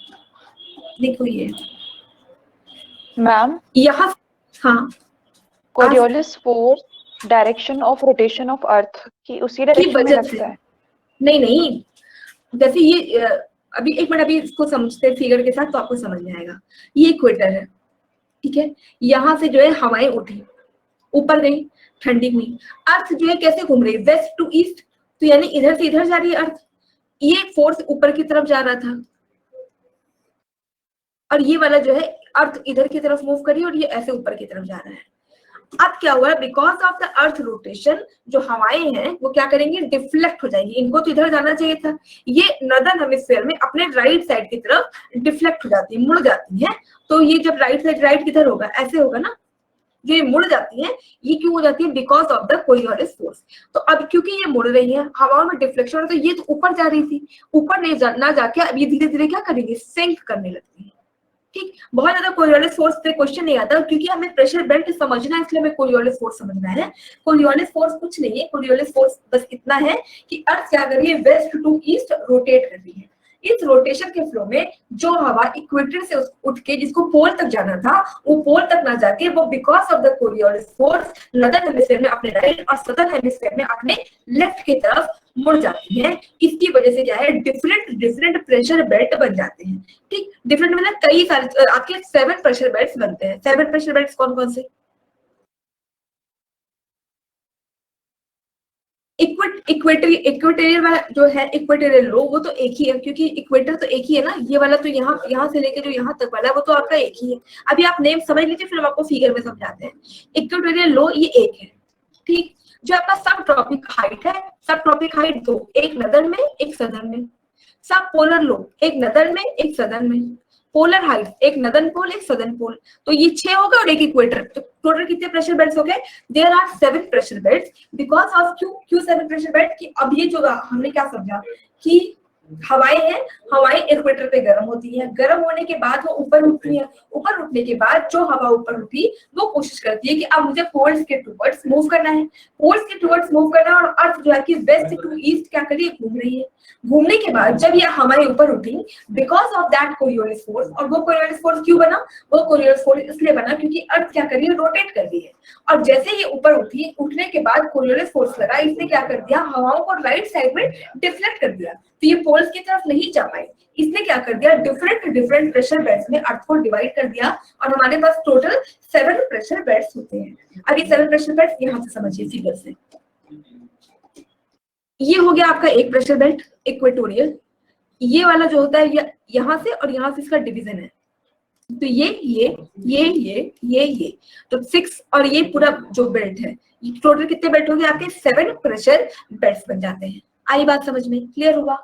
देखो ये
मैम,
यहाँ, हाँ,
Coriolis force direction of rotation of earth की उसी डायरेक्शन में लगता है?
नहीं, जैसे ये अभी एक मिनट, अभी इसको समझते हैं फिगर के साथ तो आपको समझ में आएगा। ये इक्वेटर है, ठीक है, यहाँ से जो है हवाएं उठी, ऊपर गई, ठंडी हुई, अर्थ जो है कैसे घूम रही है, वेस्ट टू ईस्ट, तो यानी इधर से इधर जा रही है अर्थ। ये फोर्स ऊपर की तरफ जा रहा था और ये वाला जो है अर्थ इधर की तरफ मूव करी और ये ऐसे ऊपर की तरफ जा रहा है। अब क्या हुआ, because of the earth rotation जो हवाएं हैं वो क्या करेंगी, डिफ्लेक्ट हो जाएंगी। इनको तो इधर जाना चाहिए था, ये नॉर्दर्न हेमिस्फीयर में अपने राइट साइड की तरफ डिफ्लेक्ट हो जाती है, मुड़ जाती है। तो ये जब राइट साइड, राइट किधर होगा, ऐसे होगा ना, जो ये मुड़ जाती है, ये क्यों हो जाती है, because of the Coriolis force. तो अब क्योंकि ये मुड़ रही है, हवाओं में डिफ्लेक्शन हो, तो ये तो ऊपर जा रही थी, ऊपर नहीं ना जाके अब ये धीरे धीरे क्या करेंगे, सिंक करने लगती है। ठीक, बहुत ज्यादा कोरियोलिस फोर्स पे क्वेश्चन नहीं आता क्योंकि हमें प्रेशर बेल्ट समझना है, इसलिए हमें कोरियोलिस फोर्स समझना है। कोरियोलिस फोर्स कुछ नहीं है, कोरियोलिस फोर्स बस इतना है कि अर्थ क्या कर रही है, वेस्ट टू ईस्ट रोटेट कर रही है। इस रोटेशन के फ्लो में जो हवा इक्वेटर से उठ के जिसको पोल तक जाना था वो पोल तक ना जाके वो because of the Coriolis force northern hemisphere में अपने राइट और सदर्न हेमिस्फीयर में अपने लेफ्ट की तरफ मुड़ जाती है। इसकी वजह से क्या है, डिफरेंट प्रेशर बेल्ट बन जाते हैं। ठीक, डिफरेंट मतलब कई सारे आपके 7 प्रेशर बेल्ट बनते हैं। 7 प्रेशर बेल्ट कौन कौन से, इक्वेटोरियल वाला जो है, इक्वेटोरियल लो, वो तो एक ही है क्योंकि इक्वेटर तो एक ही है ना। ये वाला तो यहाँ से लेके जो यहाँ तक वाला है वो तो आपका एक ही है। अभी आप नेम समझ लीजिए, फिर हम आपको फिगर में समझाते हैं। इक्वेटोरियल लो ये एक है, ठीक। जो आपका सब ट्रॉपिक हाइट है, सब ट्रॉपिक हाइट 2, एक नदर्न में एक सदर्न में। सब पोलर लो, एक नदर्न में एक सदर्न में। पोलर हाइट, एक नदर्न पोल एक सदर्न पोल, तो ये 6 हो गए और एक इक्वेटर, तो टोटल कितने प्रेशर बेल्ट्स हो गए? There are 7 pressure belts because of क्यों 7 प्रेशर बेल्ट? कि अब ये जो हमने क्या समझा कि हवाएं हैं, हवाएं इक्वेटर पे गर्म होती है, गर्म होने के बाद वो ऊपर उठती है, ऊपर उठने के बाद जो हवा ऊपर उठी वो कोशिश करती है कि अब मुझे पोल्स के टुवर्ड्स मूव करना है, पोल्स के टुवर्ड्स मूव करना है, और अर्थ जो है कि वेस्ट टू ईस्ट क्या कर रही है? घूम रही है। घूमने के बाद जब ये हवाएं ऊपर उठी because of that Coriolis force, और वो कोरियोलिस फोर्स क्यों बना? वो कोरियोलिस फोर्स इसलिए बना क्योंकि अर्थ क्या कर रही है? रोटेट कर रही है, और जैसे ये ऊपर उठी, उठने के बाद कोरियोलिस फोर्स लगा, इसने क्या कर दिया? हवाओं को राइट साइड में डिफ्लेक्ट कर दिया, तो ये पोल्स की तरफ नहीं जा पाए। इसने क्या कर दिया? डिफरेंट प्रेशर बेल्ट्स में अर्थ को डिवाइड कर दिया, और हमारे पास टोटल 7 प्रेशर बेल्ट्स होते हैं। अब ये 7 प्रेशर बेल्ट्स यहाँ से समझिए फिगर से। ये हो गया आपका एक प्रेशर बेल्ट इक्वेटोरियल, ये वाला जो होता है यहाँ से और यहाँ से इसका डिवीजन है, तो ये तो 6 और ये पूरा जो बेल्ट है, टोटल कितने बेल्ट हो गए आपके? 7 प्रेशर बेल्ट्स बन जाते हैं। आई बात समझ में? क्लियर हुआ?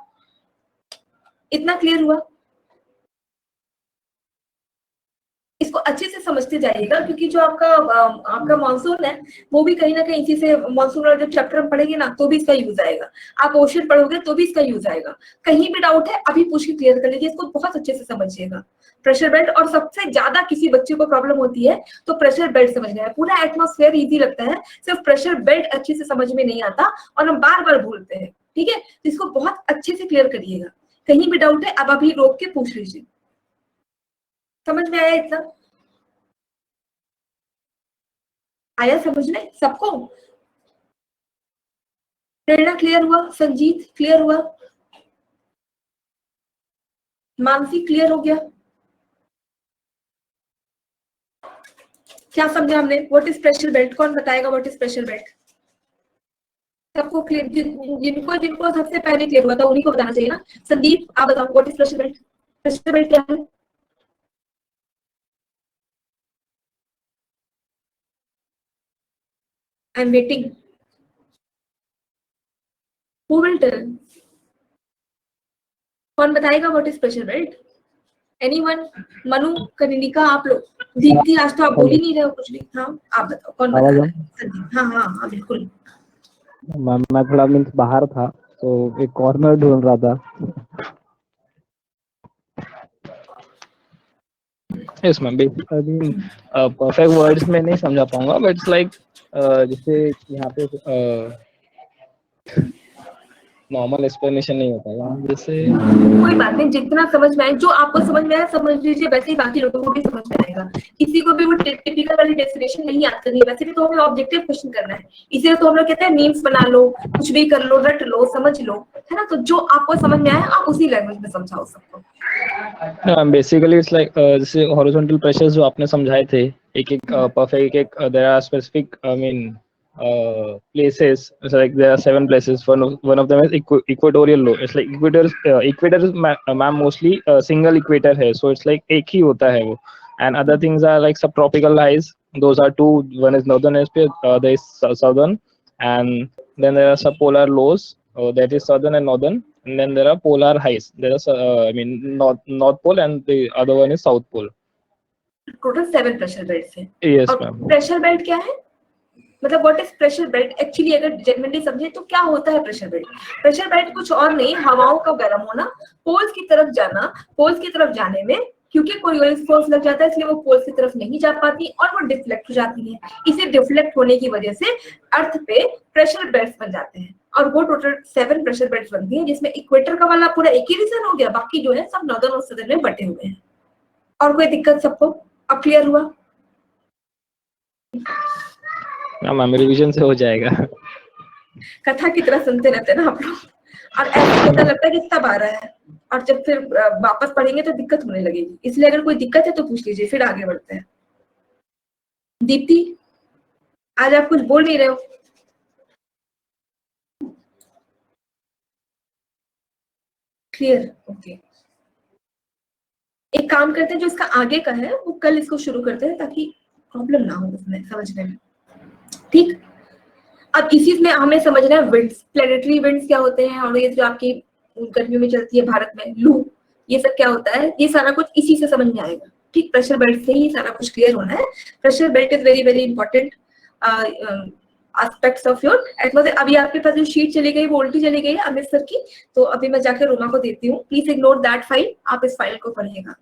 इतना क्लियर हुआ? इसको अच्छे से समझते जाइएगा, क्योंकि जो आपका मॉनसून है वो भी कहीं ना कहीं इसी से, मॉनसून वाला जब चैप्टर हम पढ़ेंगे ना तो भी इसका यूज आएगा, आप ओशन पढ़ोगे तो भी इसका यूज आएगा। कहीं भी डाउट है अभी पूछ के क्लियर कर लीजिए, इसको बहुत अच्छे से समझिएगा प्रेशर बेल्ट। और सबसे ज्यादा किसी बच्चे को प्रॉब्लम होती है तो प्रेशर बेल्ट समझना है। पूरा एटमॉस्फेयर इजी लगता है, सिर्फ प्रेशर बेल्ट अच्छे से समझ में नहीं आता और हम बार बार भूलते हैं। ठीक है, तो इसको बहुत अच्छे से क्लियर करिएगा। कहीं भी डाउट है अब अभी रोक के पूछ लीजिए। समझ में आया? इतना आया समझ में सबको? प्रेरणा क्लियर हुआ? संजीत क्लियर हुआ? मानसी क्लियर हो गया? क्या समझा हमने? What is pressure belt? कौन बताएगा व्हाट इज प्रेशर बेल्ट? सबको क्लियर? जिनको सबसे पहले क्लियर हुआ था उन्हीं को बताना चाहिए ना। संदीप आप बताओ what is pressure belt? Pressure belt क्या है? I am waiting. Who will tell? कौन बताएगा what is pressure belt? Anyone? Manu, Kanika, आप लोग? दीप्ति आज तो आप बोल ही नहीं रहे हो कुछ भी। हाँ आप बताओ कौन बताएगा? संदीप। हाँ हाँ हाँ बिल्कुल।
मैं थोड़ा मीन्स बाहर था तो एक कॉर्नर ढूंढ रहा था। Yes ma'am, basically perfect words में नहीं समझा पाऊंगा, बट इट्स लाइक जैसे यहाँ पे नॉर्मल एक्सप्लेनेशन नहीं होता है, जैसे
कोई बात नहीं, जितना समझ में आए, जो आपको समझ में आया समझ लीजिए, वैसे ही बाकी लोगों को भी समझ में आएगा। किसी को भी वो टिपिकल वाली डेफिनेशन नहीं याद करनी है। वैसे भी तो हमें ऑब्जेक्टिव क्वेश्चन करना है, इसीलिए तो हम लोग कहते हैं मीम्स बना लो, कुछ भी कर लो, रट लो, समझ लो, है ना। तो जो आपको समझ में आया आप उसी लैंग्वेज में समझाओ सबको।
बेसिकली इट्स लाइक जैसे हॉरिजॉन्टल प्रेशर्स जो आपने समझाए थे, एक परफेक्ट, एक there are specific I mean places. It's like there are 7 places. One of them is equatorial low. It's like equator is ma'am mostly single equator है, so it's like एक ही होता है वो. And other things are like subtropical highs. Those are 2. One is northern hemisphere, other is southern. And then there are subpolar lows. That is southern and northern. And then there are polar highs. There are I mean north pole, and the other one is south pole.
Total 7 pressure belt है।
Yes ma'am.
Pressure belt क्या है? मतलब what is pressure belt? Actually अगर genuinely समझे तो क्या होता है प्रेशर बेल्ट? प्रेशर बेल्ट कुछ और नहीं, हवाओं का गर्म होना, पोल्स की तरफ जाना। पोल्स की तरफ जाने में क्योंकि कोरियोलिस फोर्स लग जाता है इसलिए वो पोल्स की तरफ नहीं जा पाती और वो डिफ्लेक्ट हो जाती है। इसे डिफ्लेक्ट होने की वजह से अर्थ पे प्रेशर बेल्ट्स बन जाते हैं, और वो टोटल 7 प्रेशर बेल्ट्स बनती हैं, जिसमें इक्वेटर का वाला पूरा एक ही रीजन हो गया, बाकी जो है सब नॉर्दर्न और सदर्न में बटे हुए हैं। और कोई दिक्कत सबको? अब क्लियर हुआ?
मैम रिवीजन से हो जाएगा।
कथा की तरह सुनते रहते हैं ना आप लोग, और ऐसा पता लगता है कि सब आ रहा है, और जब फिर वापस पढ़ेंगे तो दिक्कत होने लगेगी। इसलिए अगर कोई दिक्कत है तो पूछ लीजिए, फिर आगे बढ़ते हैं। दीप्ति आज आप कुछ बोल नहीं रहे हो? क्लियर? ओके, एक काम करते हैं, जो इसका आगे का है वो कल इसको शुरू करते हैं ताकि प्रॉब्लम ना हो उसमें समझने में। ठीक, अब इसी में हमें समझना है विंड्स, प्लेनेटरी विंड्स क्या होते हैं, और ये जो आपकी गर्मियों में चलती है भारत में लू, ये सब क्या होता है, ये सारा कुछ इसी से समझ में आएगा। ठीक, प्रेशर बेल्ट से ही सारा कुछ क्लियर होना है। Pressure belt is very very important aspects of your atmosphere. अभी आपके पास जो शीट चली गई वो उल्टी चली गई है अमित सर की, तो अभी मैं जाके रोमा को देती हूँ। प्लीज इग्नोर दैट फाइल, आप इस फाइल को पढ़िएगा।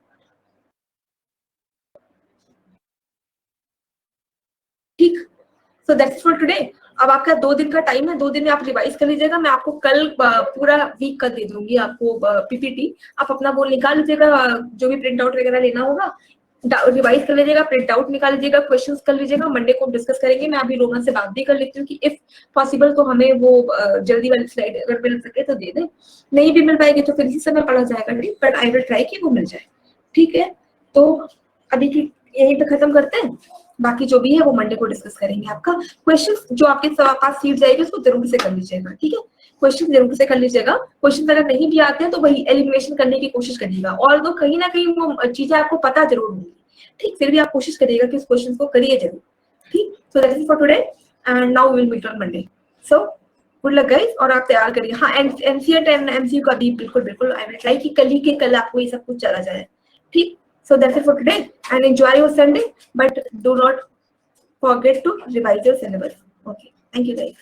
ठीक, सो दैट्स फॉर टुडे। अब आपका 2 दिन का टाइम है, 2 दिन में आप रिवाइज कर लीजिएगा। मैं आपको कल पूरा वीक का दे दूंगी आपको पीपीटी, आप अपना वो निकाल लीजिएगा, जो भी प्रिंट आउट वगैरह लेना होगा रिवाइज कर लीजिएगा, प्रिंट आउट निकाल लीजिएगा, क्वेश्चंस कर लीजिएगा। मंडे को डिस्कस करेंगे। मैं अभी रोमा से बात भी कर लेती हूँ कि इफ पॉसिबल तो हमें वो जल्दी वाली स्लाइड अगर मिल सके तो दे दे, नहीं भी मिल पाएगी तो फिर इसी समय पढ़ा जाएगा। ठीक, बट आई विल ट्राई कि वो मिल जाए। ठीक है, तो अभी यहीं पे खत्म करते हैं, बाकी जो भी है वो मंडे को डिस्कस करेंगे। आपका क्वेश्चंस जो आपके पास सीट जाएगी उसको जरूर से कर लीजिएगा। ठीक है, क्वेश्चन जरूर से कर लीजिएगा। क्वेश्चन अगर नहीं भी आते हैं तो वही एलिमिनेशन करने की कोशिश करिएगा, और तो कहीं ना कहीं वो चीजें आपको पता जरूर होंगी। ठीक, फिर भी आप कोशिश करिएगा कि उस क्वेश्चन को करिए जरूर। ठीक, so that is for today and now we will meet on Monday. So good luck guys, और आप तैयार करिए। हाँ, एनसीईआरटी एंड एमसीक्यू का भी बिल्कुल आई विल ट्राई कि कल ही के कल आपको ये सब कुछ चला जाए। ठीक, so that's it for today and enjoy your Sunday, but do not forget to revise your syllabus. Okay, thank you guys.